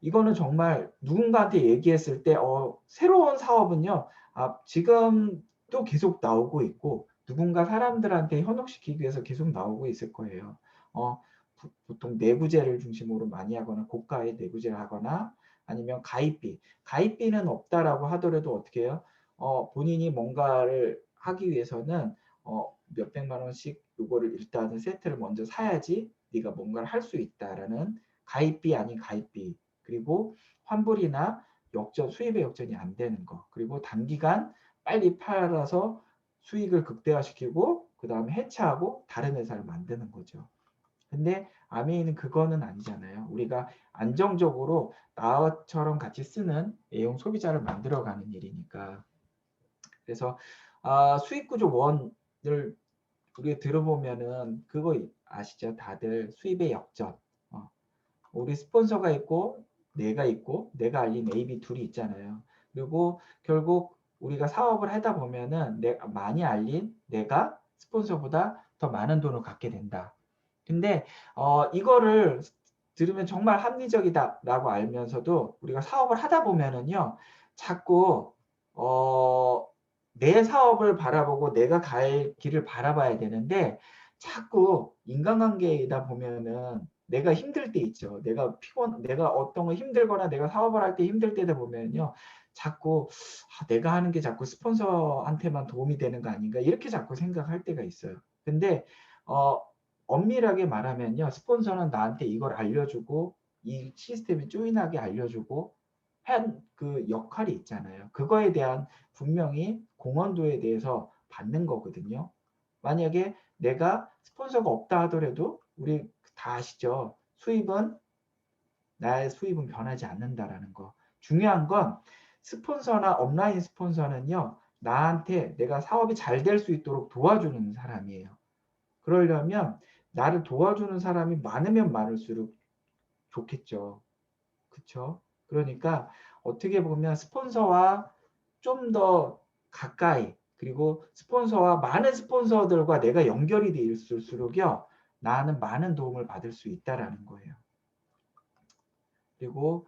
이거는 정말 누군가한테 얘기했을 때 새로운 사업은요. 지금도 계속 나오고 있고 누군가 사람들한테 현혹시키기 위해서 계속 나오고 있을 거예요. 보통 내구재를 중심으로 많이 하거나 고가의 내구재를 하거나 아니면 가입비는 없다라고 하더라도 어떻게 해요? 본인이 뭔가를 하기 위해서는 몇백만 원씩 이거를 일단은 세트를 먼저 사야지 네가 뭔가를 할 수 있다라는 가입비 아닌 가입비, 그리고 환불이나 역전, 수입의 역전이 안 되는 거, 그리고 단기간 빨리 팔아서 수익을 극대화시키고 그 다음에 해체하고 다른 회사를 만드는 거죠. 근데 아메이는 그거는 아니잖아요. 우리가 안정적으로 나처럼 같이 쓰는 A형 소비자를 만들어가는 일이니까. 그래서 수익구조 원을 우리 들어보면은 그거 아시죠? 다들 수입의 역전. 우리 스폰서가 있고 내가 있고 내가 알린 A, B 둘이 있잖아요. 그리고 결국 우리가 사업을 하다 보면은 내가 많이 알린 내가 스폰서보다 더 많은 돈을 갖게 된다. 근데 이거를 들으면 정말 합리적이다라고 알면서도 우리가 사업을 하다 보면은요, 자꾸 내 사업을 바라보고 내가 갈 길을 바라봐야 되는데 자꾸 인간관계이다 보면은 내가 힘들 때 있죠. 내가 어떤 거 힘들거나 내가 사업을 할 때 힘들 때다 보면요, 자꾸 내가 하는 게 자꾸 스폰서한테만 도움이 되는 거 아닌가 이렇게 자꾸 생각할 때가 있어요. 근데 엄밀하게 말하면요, 스폰서는 나한테 이걸 알려주고 이 시스템이 조인하게 알려주고 한 그 역할이 있잖아요. 그거에 대한 분명히 공헌도에 대해서 받는 거거든요. 만약에 내가 스폰서가 없다 하더라도 우리 다 아시죠? 나의 수입은 변하지 않는다라는 거. 중요한 건 스폰서나 업라인 스폰서는요, 나한테 내가 사업이 잘 될 수 있도록 도와주는 사람이에요. 그러려면 나를 도와주는 사람이 많으면 많을수록 좋겠죠. 그쵸? 그러니까 어떻게 보면 스폰서와 좀 더 가까이, 그리고 스폰서와 많은 스폰서들과 내가 연결이 돼 있을수록요, 나는 많은 도움을 받을 수 있다라는 거예요. 그리고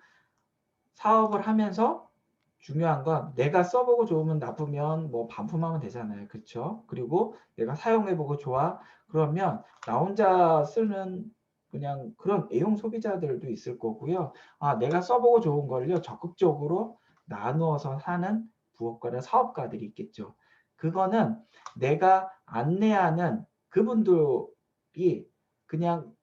사업을 하면서 중요한 건 내가 써보고 좋으면 나쁘면 뭐 반품하면 되잖아요. 그렇죠? 그리고 내가 사용해보고 좋아. 그러면 나 혼자 쓰는 그냥 그런 A형 소비자들도 있을 거고요. 내가 써보고 좋은 걸요, 적극적으로 나누어서 사는 부업가나 사업가들이 있겠죠. 그거는 내가 안내하는 그분들이 그냥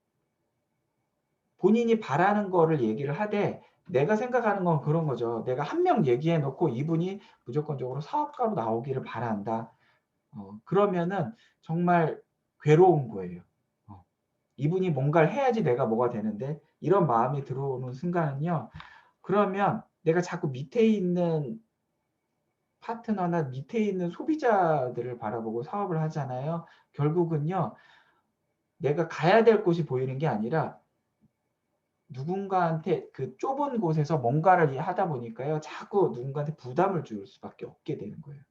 본인이 바라는 거를 얘기를 하되 내가 생각하는 건 그런 거죠. 내가 한 명 얘기해 놓고 이분이 무조건적으로 사업가로 나오기를 바란다. 그러면은 정말 괴로운 거예요. 이분이 뭔가를 해야지 내가 뭐가 되는데 이런 마음이 들어오는 순간은요. 그러면 내가 자꾸 밑에 있는 파트너나 밑에 있는 소비자들을 바라보고 사업을 하잖아요. 결국은요. 내가 가야 될 곳이 보이는 게 아니라 누군가한테 그 좁은 곳에서 뭔가를 하다 보니까요. 자꾸 누군가한테 부담을 줄 수밖에 없게 되는 거예요.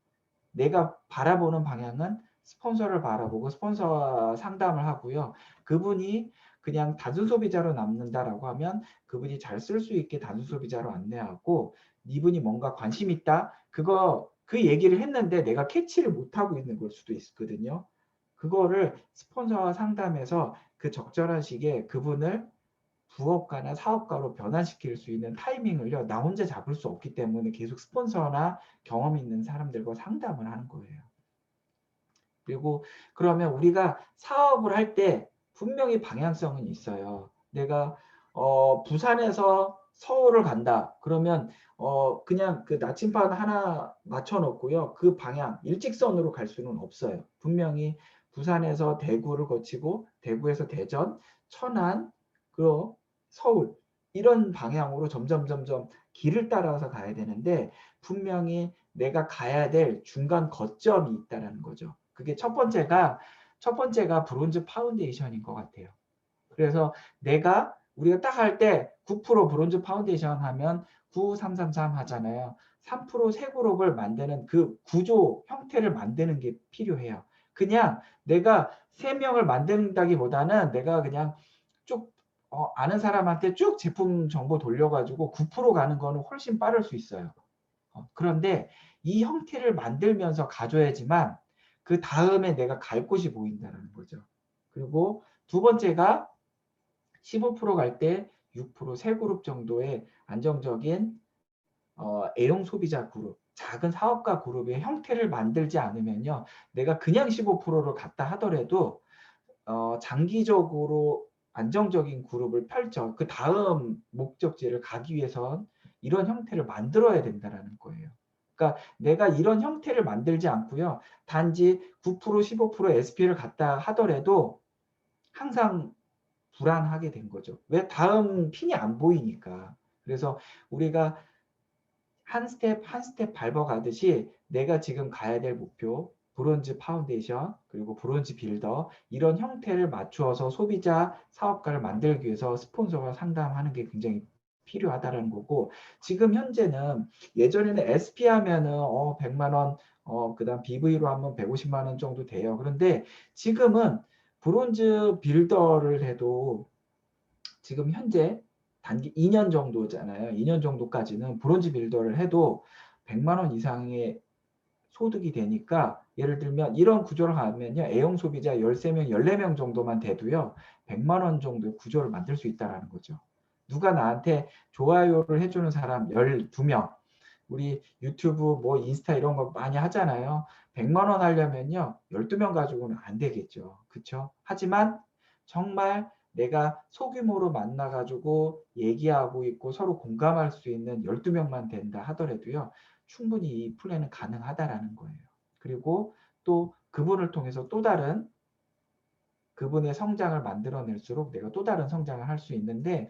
내가 바라보는 방향은 스폰서를 바라보고 스폰서와 상담을 하고요. 그분이 그냥 단순 소비자로 남는다라고 하면 그분이 잘 쓸 수 있게 단순 소비자로 안내하고 이분이 뭔가 관심 있다. 그 얘기를 했는데 내가 캐치를 못하고 있는 걸 수도 있거든요. 그거를 스폰서와 상담해서 그 적절한 시기에 그분을 부업가나 사업가로 변화시킬 수 있는 타이밍을요, 나 혼자 잡을 수 없기 때문에 계속 스폰서나 경험 있는 사람들과 상담을 하는 거예요. 그리고 그러면 우리가 사업을 할 때 분명히 방향성은 있어요. 내가 부산에서 서울을 간다. 그러면 그냥 그 나침반 하나 맞춰 놓고요. 그 방향 일직선으로 갈 수는 없어요. 분명히 부산에서 대구를 거치고 대구에서 대전, 천안, 그리고 서울 이런 방향으로 점점 길을 따라서 가야 되는데 분명히 내가 가야 될 중간 거점이 있다라는 거죠. 그게 첫 번째가 브론즈 파운데이션인 것 같아요. 그래서 우리가 딱 할 때 9% 브론즈 파운데이션 하면 9333 하잖아요. 3% 세 그룹을 만드는 그 구조 형태를 만드는 게 필요해요. 그냥 내가 3명을 만든다기보다는 내가 그냥 쭉 아는 사람한테 쭉 제품 정보 돌려가지고 9% 가는 거는 훨씬 빠를 수 있어요. 그런데 이 형태를 만들면서 가져야지만 그 다음에 내가 갈 곳이 보인다는 거죠. 그리고 두 번째가 15% 갈 때 6% 세 그룹 정도의 안정적인 A형 소비자 그룹, 작은 사업가 그룹의 형태를 만들지 않으면요. 내가 그냥 15%를 갔다 하더라도 장기적으로 안정적인 그룹을 펼쳐 그 다음 목적지를 가기 위해선 이런 형태를 만들어야 된다라는 거예요. 그러니까 내가 이런 형태를 만들지 않고요. 단지 9% 15% SP를 갖다 하더라도 항상 불안하게 된 거죠. 왜? 다음 핀이 안 보이니까. 그래서 우리가 한 스텝 한 스텝 밟아가듯이 내가 지금 가야 될 목표, 브론즈 파운데이션 그리고 브론즈 빌더 이런 형태를 맞추어서 소비자 사업가를 만들기 위해서 스폰서가 상담하는 게 굉장히 필요하다는 거고, 지금 현재는 예전에는 SP 하면은 100만 원, 그다음 BV로 하면 150만 원 정도 돼요. 그런데 지금은 브론즈 빌더를 해도 지금 현재 단기 2년 정도잖아요. 2년 정도까지는 브론즈 빌더를 해도 100만 원 이상의 소득이 되니까, 예를 들면 이런 구조를 가면요. A형 소비자 13명, 14명 정도만 돼도요. 100만 원 정도의 구조를 만들 수 있다는 거죠. 누가 나한테 좋아요를 해주는 사람 12명, 우리 유튜브 뭐 인스타 이런 거 많이 하잖아요. 100만 원 하려면요. 12명 가지고는 안 되겠죠. 그렇죠? 하지만 정말 내가 소규모로 만나가지고 얘기하고 있고 서로 공감할 수 있는 12명만 된다 하더라도요. 충분히 이 플랜은 가능하다라는 거예요. 그리고 또 그분을 통해서 또 다른 그분의 성장을 만들어낼수록 내가 또 다른 성장을 할 수 있는데,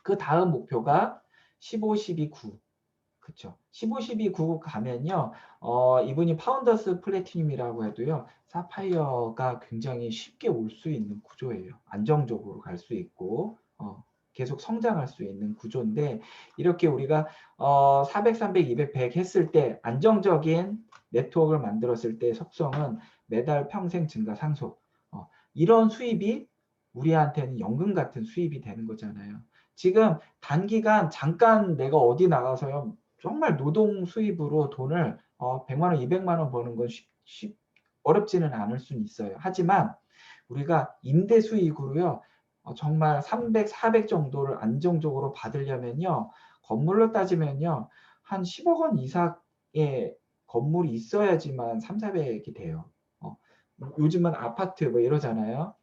그 다음 목표가 15, 12, 9. 그쵸. 15, 12, 9 가면요. 이분이 파운더스 플래티늄이라고 해도요. 사파이어가 굉장히 쉽게 올 수 있는 구조예요. 안정적으로 갈 수 있고, 계속 성장할 수 있는 구조인데, 이렇게 우리가 400, 300, 200, 100 했을 때 안정적인 네트워크를 만들었을 때 속성은 매달 평생 증가 상속. 이런 수입이 우리한테는 연금 같은 수입이 되는 거잖아요. 지금 단기간 잠깐 내가 어디 나가서요. 정말 노동 수입으로 돈을 100만 원, 200만 원 버는 건 어렵지는 않을 수는 있어요. 하지만 우리가 임대 수익으로요. 정말 300, 400 정도를 안정적으로 받으려면요. 건물로 따지면요. 한 10억 원 이상의 건물이 있어야지만 3, 400이 돼요. 요즘은 아파트 뭐 이러잖아요.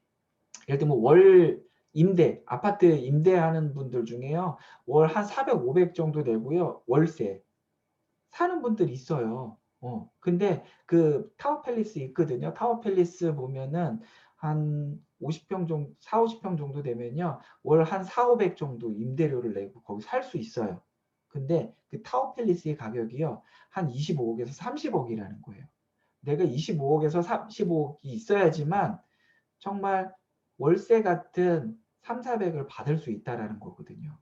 예를 들면 월 임대, 아파트 임대하는 분들 중에요. 월 한 400, 500 정도 내고요. 월세 사는 분들이 있어요. 근데 그 타워팰리스 있거든요. 타워팰리스 보면은 한 50평 정도, 4, 50평 정도 되면요. 월 한 4, 500 정도 임대료를 내고 거기 살 수 있어요. 근데 그 타워팰리스의 가격이요. 한 25억에서 30억이라는 거예요. 내가 25억에서 35억이 있어야지만 정말 월세 같은 3, 400을 받을 수 있다라는 거거든요.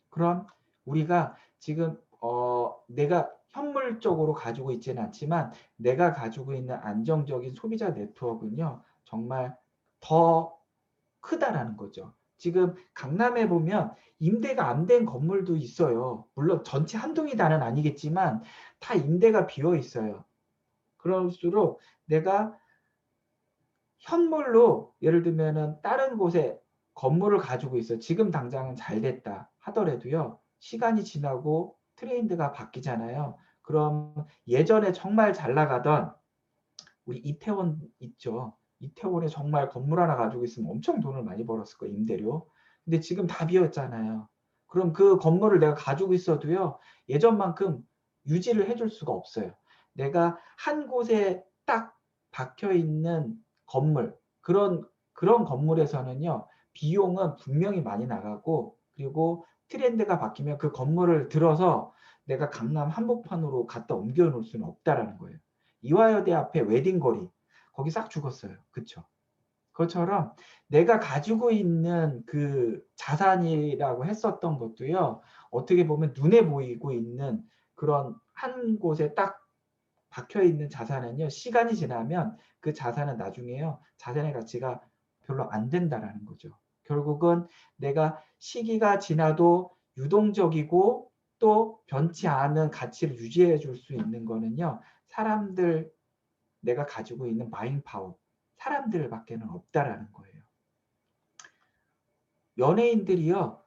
그럼 우리가 지금 내가 현물적으로 가지고 있지는 않지만 내가 가지고 있는 안정적인 소비자 네트워크는요. 정말 더 크다라는 거죠. 지금 강남에 보면 임대가 안 된 건물도 있어요. 물론 전체 한동이 다는 아니겠지만 다 임대가 비어 있어요. 그럴수록 내가 현물로 예를 들면은 다른 곳에 건물을 가지고 있어. 지금 당장은 잘 됐다 하더라도요. 시간이 지나고 트렌드가 바뀌잖아요. 그럼 예전에 정말 잘 나가던 우리 이태원 있죠. 이태원에 정말 건물 하나 가지고 있으면 엄청 돈을 많이 벌었을 거예요. 임대료. 근데 지금 다 비었잖아요. 그럼 그 건물을 내가 가지고 있어도요. 예전만큼 유지를 해줄 수가 없어요. 내가 한 곳에 딱 박혀 있는 건물, 그런 건물에서는요. 비용은 분명히 많이 나가고, 그리고 트렌드가 바뀌면 그 건물을 들어서 내가 강남 한복판으로 갖다 옮겨 놓을 수는 없다라는 거예요. 이화여대 앞에 웨딩거리, 거기 싹 죽었어요. 그쵸? 그것처럼 내가 가지고 있는 그 자산이라고 했었던 것도요. 어떻게 보면 눈에 보이고 있는 그런 한 곳에 딱 박혀 있는 자산은요. 시간이 지나면 그 자산은 나중에요. 자산의 가치가 별로 안 된다라는 거죠. 결국은 내가 시기가 지나도 유동적이고 또 변치 않은 가치를 유지해 줄 수 있는 거는요. 사람들, 내가 가지고 있는 마인 파워, 사람들밖에는 없다라는 거예요. 연예인들이요.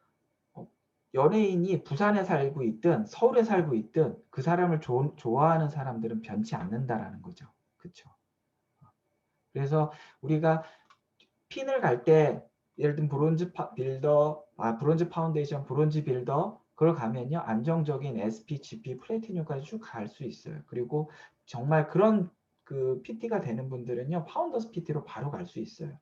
연예인이 부산에 살고 있든 서울에 살고 있든 그 사람을 좋아하는 사람들은 변치 않는다라는 거죠. 그렇죠? 그래서 우리가 핀을 갈 때 예를 들면 브론즈 파운데이션, 브론즈 빌더 그걸 가면요 안정적인 SP, GP, 플래티늄까지 쭉 갈 수 있어요. 그리고 정말 그런 그 PT가 되는 분들은요 파운더스 PT로 바로 갈 수 있어요.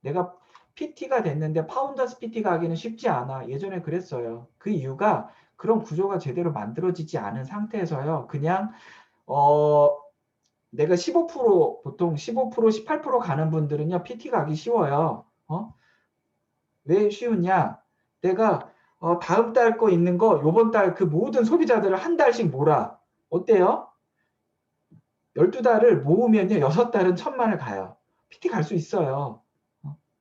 내가 PT가 됐는데 파운더스 PT 가기는 쉽지 않아. 예전에 그랬어요. 그 이유가 그런 구조가 제대로 만들어지지 않은 상태에서요. 그냥 내가 15% 보통 15% 18% 가는 분들은요 PT 가기 쉬워요. 왜 쉬우냐? 내가 다음 달 거 있는 거 요번 달 그 모든 소비자들을 한 달씩 몰아. 어때요? 12달을 모으면요 6달은 1000만을 가요. PT 갈 수 있어요.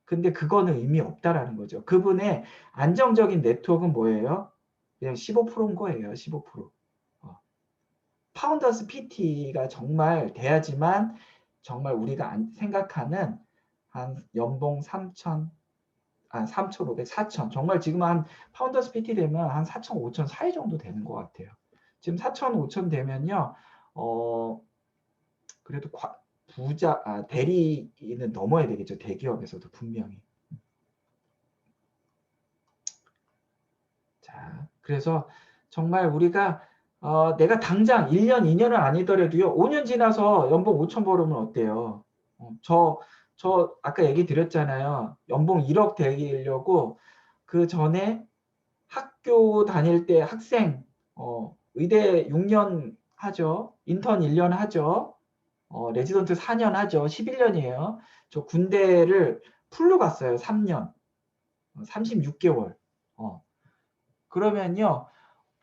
근데 그거는 의미 없다라는 거죠. 그분의 안정적인 네트워크는 뭐예요? 그냥 15%인 거예요. 15%. 파운더스 PT가 정말 돼야지만 정말 우리가 생각하는 한 연봉 3,500, 4,000 정말 지금 한 파운더스 PT 되면 한 4,000, 5,000 사이 정도 되는 것 같아요. 지금 4,000, 5,000 되면요. 그래도 대리는 넘어야 되겠죠. 대기업에서도 분명히. 자, 그래서 정말 우리가 내가 당장 1년, 2년은 아니더라도요. 5년 지나서 연봉 5천 벌으면 어때요? 저 아까 얘기 드렸잖아요. 연봉 1억 되려고 그 전에 학교 다닐 때 학생 의대 6년 하죠. 인턴 1년 하죠. 레지던트 4년 하죠. 11년이에요. 저 군대를 풀로 갔어요. 3년. 36개월. 그러면요.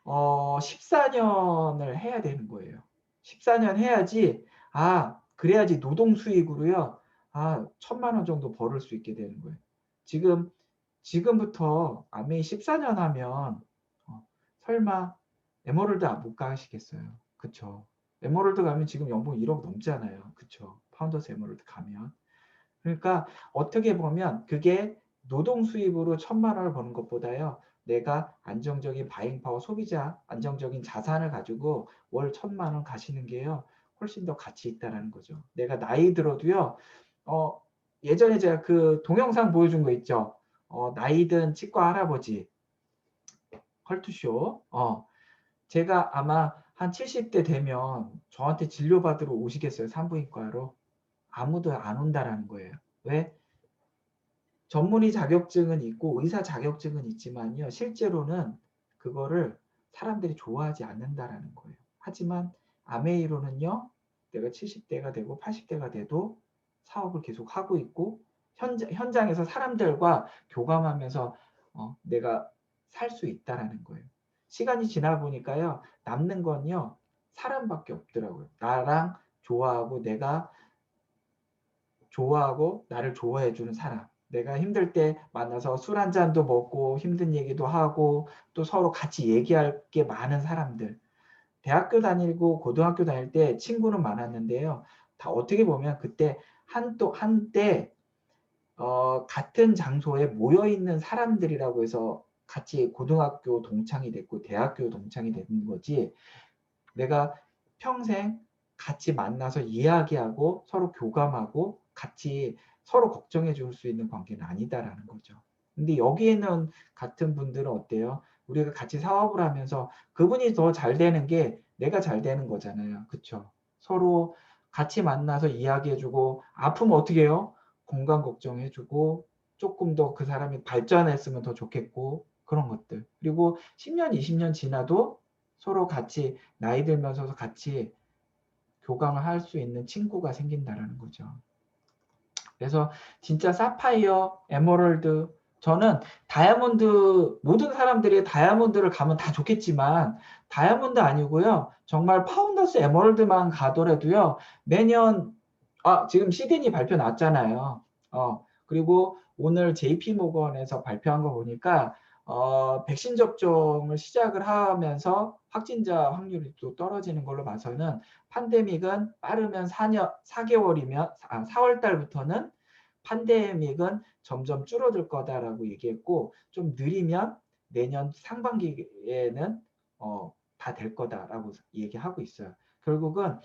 14년을 해야 되는 거예요. 14년 해야지 그래야지 노동 수익으로요. 1,000만 원 정도 벌을 수 있게 되는 거예요. 지금부터 아메이 14년 하면 설마 에머럴드 못 가시겠어요. 그쵸? 에머럴드 가면 지금 연봉 1억 넘잖아요. 그쵸? 파운더스 에머럴드 가면. 그러니까 어떻게 보면 그게 노동 수입으로 1,000만 원을 버는 것보다요. 내가 안정적인 바잉 파워 소비자, 안정적인 자산을 가지고 월 1,000만 원 가시는 게요. 훨씬 더 가치 있다라는 거죠. 내가 나이 들어도요. 예전에 제가 그 동영상 보여준 거 있죠. 나이 든 치과 할아버지 컬투쇼. 제가 아마 한 70대 되면 저한테 진료받으러 오시겠어요? 산부인과로? 아무도 안 온다라는 거예요. 왜? 전문의 자격증은 있고 의사 자격증은 있지만요. 실제로는 그거를 사람들이 좋아하지 않는다라는 거예요. 하지만 아메이로는요. 내가 70대가 되고 80대가 돼도 사업을 계속 하고 있고 현장에서 사람들과 교감하면서 내가 살 수 있다라는 거예요. 시간이 지나 보니까요. 남는 건요. 사람밖에 없더라고요. 나랑 좋아하고 내가 좋아하고 나를 좋아해 주는 사람. 내가 힘들 때 만나서 술 한 잔도 먹고 힘든 얘기도 하고 또 서로 같이 얘기할 게 많은 사람들. 대학교 다니고 고등학교 다닐 때 친구는 많았는데요. 다 어떻게 보면 그때 한때 같은 장소에 모여 있는 사람들이라고 해서 같이 고등학교 동창이 됐고 대학교 동창이 되는 거지. 내가 평생 같이 만나서 이야기하고 서로 교감하고 같이 서로 걱정해 줄 수 있는 관계는 아니다라는 거죠. 근데 여기에는 같은 분들은 어때요? 우리가 같이 사업을 하면서 그분이 더 잘 되는 게 내가 잘 되는 거잖아요. 그쵸? 서로 같이 만나서 이야기해주고 아프면 어떻게 해요? 건강 걱정해주고 조금 더 그 사람이 발전했으면 더 좋겠고 그런 것들. 그리고 10년, 20년 지나도 서로 같이 나이 들면서 같이 교감을 할 수 있는 친구가 생긴다라는 거죠. 그래서 진짜 사파이어, 에메랄드 저는 다이아몬드 모든 사람들이 다이아몬드를 가면 다 좋겠지만 다이아몬드 아니고요. 정말 파운더스 에메랄드만 가더라도요. 매년 지금 시드니 발표 났잖아요. 그리고 오늘 JP모건에서 발표한 거 보니까 백신 접종을 시작을 하면서 확진자 확률이 또 떨어지는 걸로 봐서는 팬데믹은 빠르면 4개월이면 4월 달부터는 팬데믹은 점점 줄어들 거다라고 얘기했고 좀 느리면 내년 상반기에는 다 될 거다라고 얘기하고 있어요. 결국은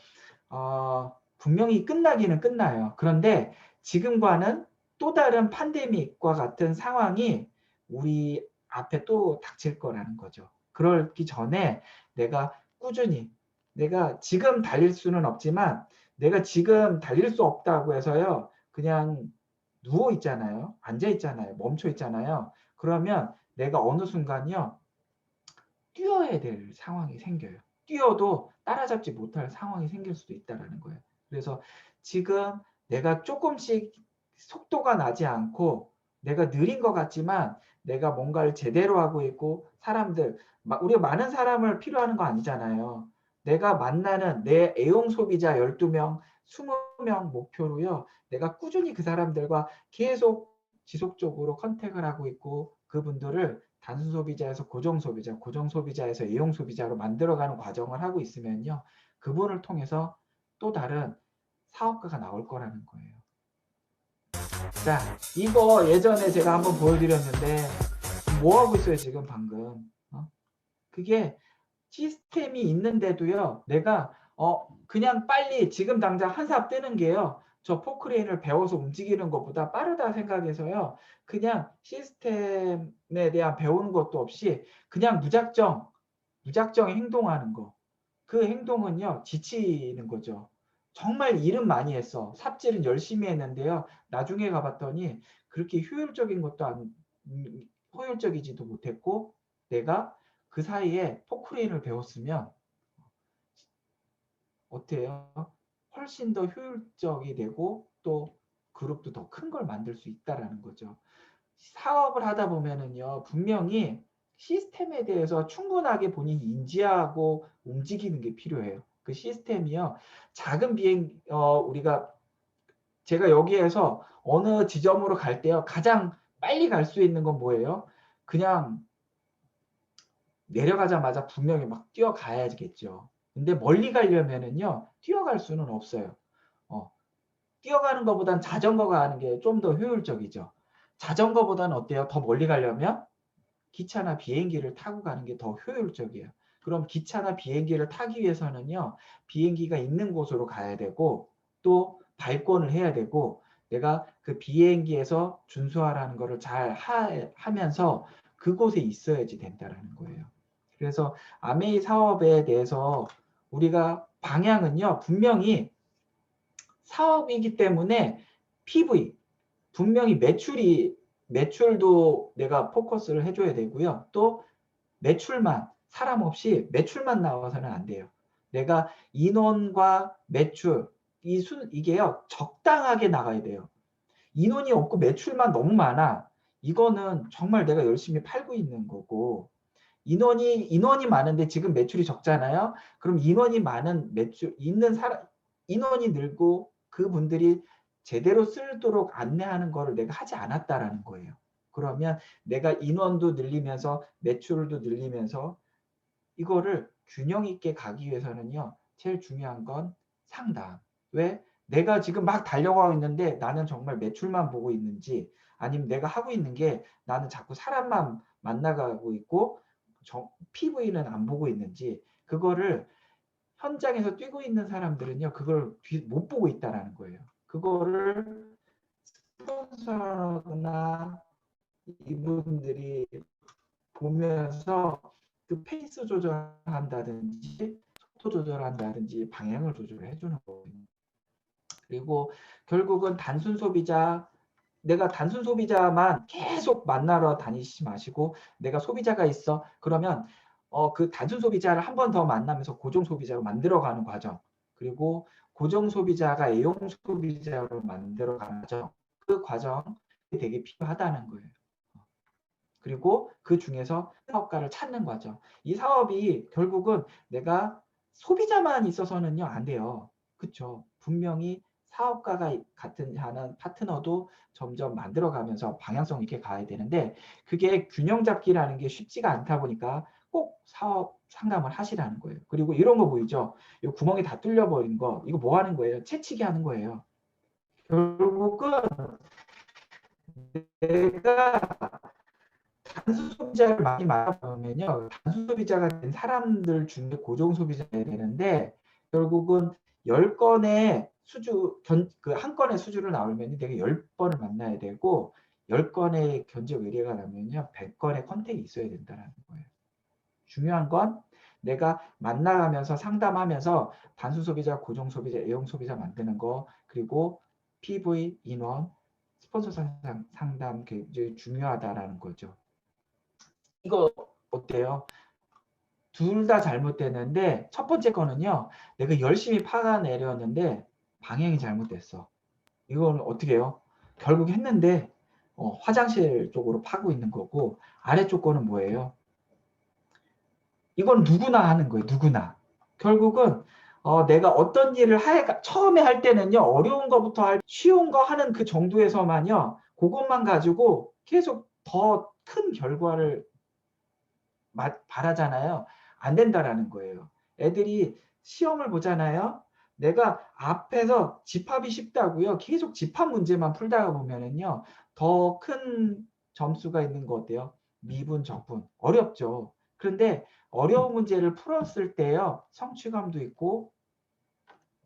분명히 끝나기는 끝나요. 그런데 지금과는 또 다른 팬데믹과 같은 상황이 우리 앞에 또 닥칠 거라는 거죠. 그러기 전에 내가 꾸준히, 내가 지금 달릴 수는 없지만 내가 지금 달릴 수 없다고 해서요, 그냥 누워 있잖아요. 앉아 있잖아요. 멈춰 있잖아요. 그러면 내가 어느 순간요, 뛰어야 될 상황이 생겨요. 뛰어도 따라잡지 못할 상황이 생길 수도 있다라는 거예요. 그래서 지금 내가 조금씩 속도가 나지 않고 내가 느린 것 같지만 내가 뭔가를 제대로 하고 있고, 사람들, 우리가 많은 사람을 필요하는 거 아니잖아요. 내가 만나는 내 애용 소비자 12명, 20명 목표로요, 내가 꾸준히 그 사람들과 계속 지속적으로 컨택을 하고 있고, 그분들을 단순 소비자에서 고정 소비자, 고정 소비자에서 애용 소비자로 만들어가는 과정을 하고 있으면요, 그분을 통해서 또 다른 사업가가 나올 거라는 거예요. 자, 이거 예전에 제가 한번 보여드렸는데 뭐 하고 있어요 지금 방금? 그게 시스템이 있는데도요, 내가 그냥 빨리 지금 당장 한 삽 뜨는 게요, 저 포크레인을 배워서 움직이는 것보다 빠르다 생각해서요, 그냥 시스템에 대한 배우는 것도 없이 그냥 무작정 행동하는 거. 그 행동은요, 지치는 거죠. 정말 일은 많이 했어. 삽질은 열심히 했는데요, 나중에 가봤더니 그렇게 효율적인 것도 효율적이지도 못했고, 내가 그 사이에 포크레인을 배웠으면 어때요? 훨씬 더 효율적이 되고 또 그룹도 더 큰 걸 만들 수 있다라는 거죠. 사업을 하다 보면은요, 분명히 시스템에 대해서 충분하게 본인이 인지하고 움직이는 게 필요해요. 그 시스템이요, 작은 제가 여기에서 어느 지점으로 갈 때요, 가장 빨리 갈 수 있는 건 뭐예요? 그냥 내려가자마자 분명히 막 뛰어가야겠죠. 근데 멀리 가려면은요, 뛰어갈 수는 없어요. 뛰어가는 것보단 자전거가 하는 게 좀 더 효율적이죠. 자전거보다는 어때요? 더 멀리 가려면 기차나 비행기를 타고 가는 게 더 효율적이에요. 그럼 기차나 비행기를 타기 위해서는요, 비행기가 있는 곳으로 가야 되고, 또 발권을 해야 되고, 내가 그 비행기에서 준수하라는 거를 잘 하면서 그곳에 있어야지 된다라는 거예요. 그래서 아메이 사업에 대해서 우리가 방향은요, 분명히 사업이기 때문에 PV, 분명히 매출도 내가 포커스를 해줘야 되고요. 또 매출만, 사람 없이 매출만 나와서는 안 돼요. 내가 인원과 매출, 이게요, 적당하게 나가야 돼요. 인원이 없고 매출만 너무 많아. 이거는 정말 내가 열심히 팔고 있는 거고, 인원이 많은데 지금 매출이 적잖아요. 그럼 인원이 많은 인원이 늘고 그분들이 제대로 쓰도록 안내하는 거를 내가 하지 않았다라는 거예요. 그러면 내가 인원도 늘리면서 매출도 늘리면서 이거를 균형 있게 가기 위해서는요, 제일 중요한 건 상담. 왜? 내가 지금 막 달려가고 있는데 나는 정말 매출만 보고 있는지, 아니면 내가 하고 있는 게 나는 자꾸 사람만 만나가고 있고 PV는 안 보고 있는지, 그거를 현장에서 뛰고 있는 사람들은요, 그걸 못 보고 있다라는 거예요. 그거를 스폰서나 이분들이 보면서 그 페이스 조절한다든지 속도 조절한다든지 방향을 조절해 주는 거거든요. 그리고 결국은 내가 단순 소비자만 계속 만나러 다니시지 마시고, 내가 소비자가 있어. 그러면 그 단순 소비자를 한 번 더 만나면서 고정 소비자로 만들어가는 과정, 그리고 고정 소비자가 애용 소비자로 만들어가는 과정, 그 과정이 되게 필요하다는 거예요. 그리고 그 중에서 사업가를 찾는 과정. 이 사업이 결국은 내가 소비자만 있어서는요, 안 돼요. 그렇죠? 분명히 사업가가 같은 하는 파트너도 점점 만들어가면서 방향성 있게 가야 되는데, 그게 균형 잡기라는 게 쉽지가 않다 보니까 꼭 사업 상담을 하시라는 거예요. 그리고 이런 거 보이죠? 이 구멍이 다 뚫려버린 거, 이거 뭐 하는 거예요? 채치기 하는 거예요. 결국은 내가 단순 소비자를 많이 만나보면요, 단순 소비자가 된 사람들 중에 고정 소비자가 되는데, 결국은 10건의 그 한 건의 수주를 나오면 내가 10번을 만나야 되고 10건의 견적 의뢰가 나면요 100건의 컨택이 있어야 된다는 거예요. 중요한 건 내가 만나가면서 상담하면서 단순 소비자, 고정 소비자, 애용 소비자 만드는 거, 그리고 PV, 인원, 스폰서 상담 굉장히 중요하다라는 거죠. 이거 어때요? 둘 다 잘못됐는데 첫 번째 거는요. 내가 열심히 파가내렸는데 방향이 잘못됐어. 이건 어떻게 해요? 결국 했는데 화장실 쪽으로 파고 있는 거고 아래쪽 거는 뭐예요? 이건 누구나 하는 거예요. 누구나. 결국은 내가 어떤 일을 처음에 할 때는요. 어려운 거부터 쉬운 거 하는 그 정도에서만요. 그것만 가지고 계속 더 큰 결과를 바라잖아요. 안 된다라는 거예요. 애들이 시험을 보잖아요. 내가 앞에서 집합이 쉽다고요. 계속 집합 문제만 풀다가 보면은요. 더 큰 점수가 있는 거 어때요? 미분, 적분. 어렵죠. 그런데 어려운 문제를 풀었을 때요. 성취감도 있고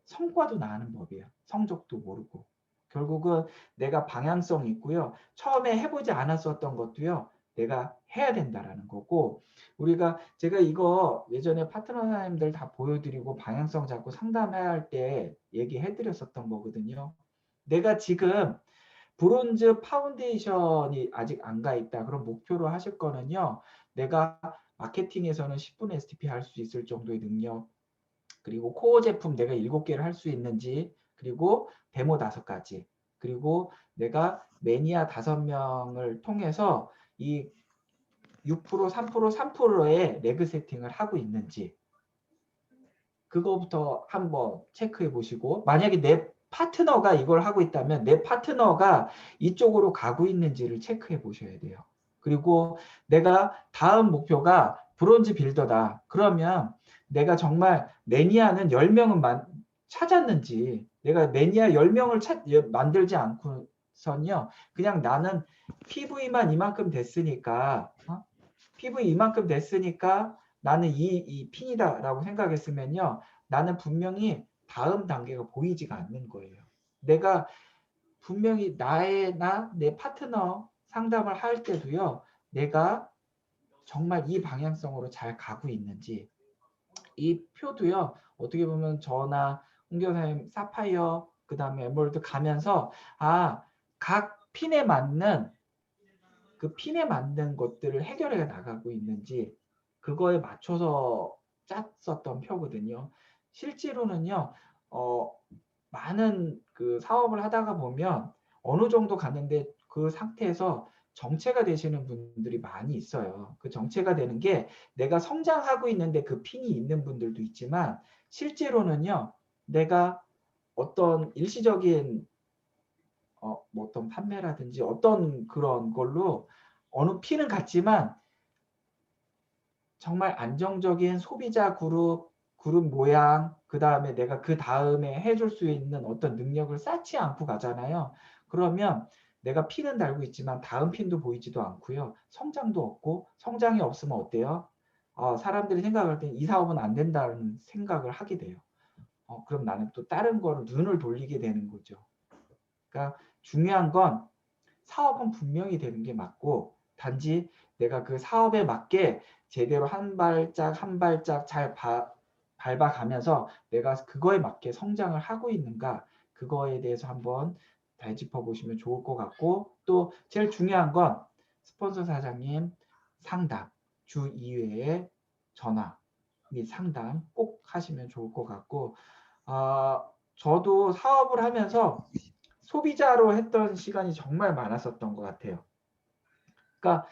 성과도 나는 법이에요. 성적도 모르고. 결국은 내가 방향성이 있고요. 처음에 해보지 않았었던 것도요. 내가 해야 된다라는 거고 제가 이거 예전에 파트너 사장님들 다 보여드리고 방향성 잡고 상담해야 할 때 얘기해 드렸었던 거거든요. 내가 지금 브론즈 파운데이션이 아직 안 가 있다. 그럼 목표로 하실 거는요. 내가 마케팅에서는 10분 STP 할 수 있을 정도의 능력, 그리고 코어 제품 내가 7개를 할 수 있는지, 그리고 데모 5가지, 그리고 내가 매니아 5명을 통해서 이 6%, 3%, 3%의 레그 세팅을 하고 있는지 그거부터 한번 체크해 보시고 만약에 내 파트너가 이걸 하고 있다면 내 파트너가 이쪽으로 가고 있는지를 체크해 보셔야 돼요. 그리고 내가 다음 목표가 브론즈 빌더다. 그러면 내가 정말 매니아는 10명은 찾았는지 내가 매니아 10명을 만들지 않고선요. 그냥 나는 PV만 이만큼 됐으니까 PV 이만큼 됐으니까 나는 이 핀이다라고 생각했으면요. 나는 분명히 다음 단계가 보이지가 않는 거예요. 내가 분명히 내 파트너 상담을 할 때도요. 내가 정말 이 방향성으로 잘 가고 있는지 이 표도요. 어떻게 보면 저나 홍교사님 사파이어 그다음에 에메랄드 가면서 각 핀에 맞는 그 핀에 맞는 것들을 해결해 나가고 있는지 그거에 맞춰서 짰었던 표거든요. 실제로는요. 많은 그 사업을 하다가 보면 어느 정도 갔는데 그 상태에서 정체가 되시는 분들이 많이 있어요. 그 정체가 되는 게 내가 성장하고 있는데 그 핀이 있는 분들도 있지만 실제로는요. 내가 어떤 일시적인 뭐 어떤 판매라든지 어떤 그런 걸로 어느 핀은 같지만 정말 안정적인 소비자 그룹 모양, 그 다음에 내가 그 다음에 해줄 수 있는 어떤 능력을 쌓지 않고 가잖아요. 그러면 내가 핀은 달고 있지만 다음 핀도 보이지도 않고요. 성장도 없고 성장이 없으면 어때요? 사람들이 생각할 때 이 사업은 안 된다는 생각을 하게 돼요. 그럼 나는 또 다른 거를 눈을 돌리게 되는 거죠. 그러니까 중요한 건 사업은 분명히 되는 게 맞고 단지 내가 그 사업에 맞게 제대로 한 발짝 한 발짝 잘 밟아가면서 내가 그거에 맞게 성장을 하고 있는가 그거에 대해서 한번 되짚어 보시면 좋을 것 같고 또 제일 중요한 건 스폰서 사장님 상담 주 2회에 전화 및 상담 꼭 하시면 좋을 것 같고 저도 사업을 하면서 소비자로 했던 시간이 정말 많았었던 것 같아요. 그러니까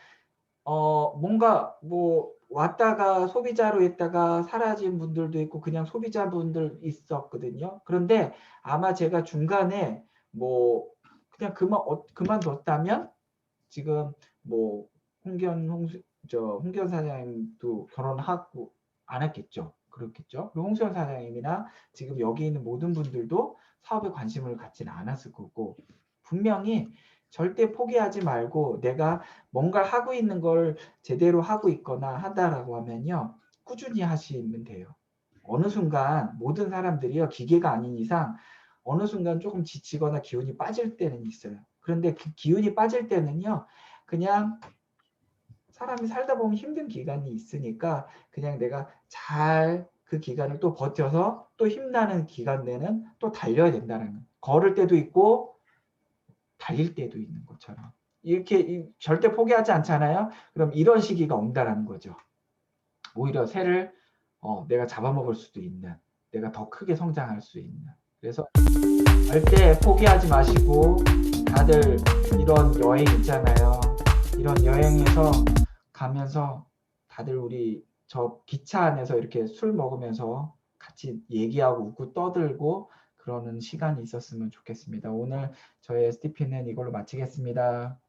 뭔가 뭐 왔다가 소비자로 있다가 사라진 분들도 있고 그냥 소비자분들 있었거든요. 그런데 아마 제가 중간에 뭐 그냥 그만뒀다면 지금 뭐 홍기현 사장님도 결혼하고 안 했겠죠. 그렇겠죠. 그리고 홍수연 사장님이나 지금 여기 있는 모든 분들도 사업에 관심을 갖지는 않았을 거고 분명히 절대 포기하지 말고 내가 뭔가를 하고 있는 걸 제대로 하고 있거나 한다라고 하면요. 꾸준히 하시면 돼요. 어느 순간 모든 사람들이요. 기계가 아닌 이상 어느 순간 조금 지치거나 기운이 빠질 때는 있어요. 그런데 그 기운이 빠질 때는요, 그냥 사람이 살다 보면 힘든 기간이 있으니까 그냥 내가 잘 그 기간을 또 버텨서 또 힘나는 기간 내는 또 달려야 된다는 거. 걸을 때도 있고 달릴 때도 있는 것처럼. 이렇게 절대 포기하지 않잖아요. 그럼 이런 시기가 온다라는 거죠. 오히려 새를 내가 잡아먹을 수도 있는, 내가 더 크게 성장할 수 있는. 그래서 절대 포기하지 마시고 다들 이런 여행 있잖아요. 이런 여행에서 가면서 다들 우리 저 기차 안에서 이렇게 술 먹으면서 같이 얘기하고 웃고 떠들고 그러는 시간이 있었으면 좋겠습니다. 오늘 저의 STP는 이걸로 마치겠습니다.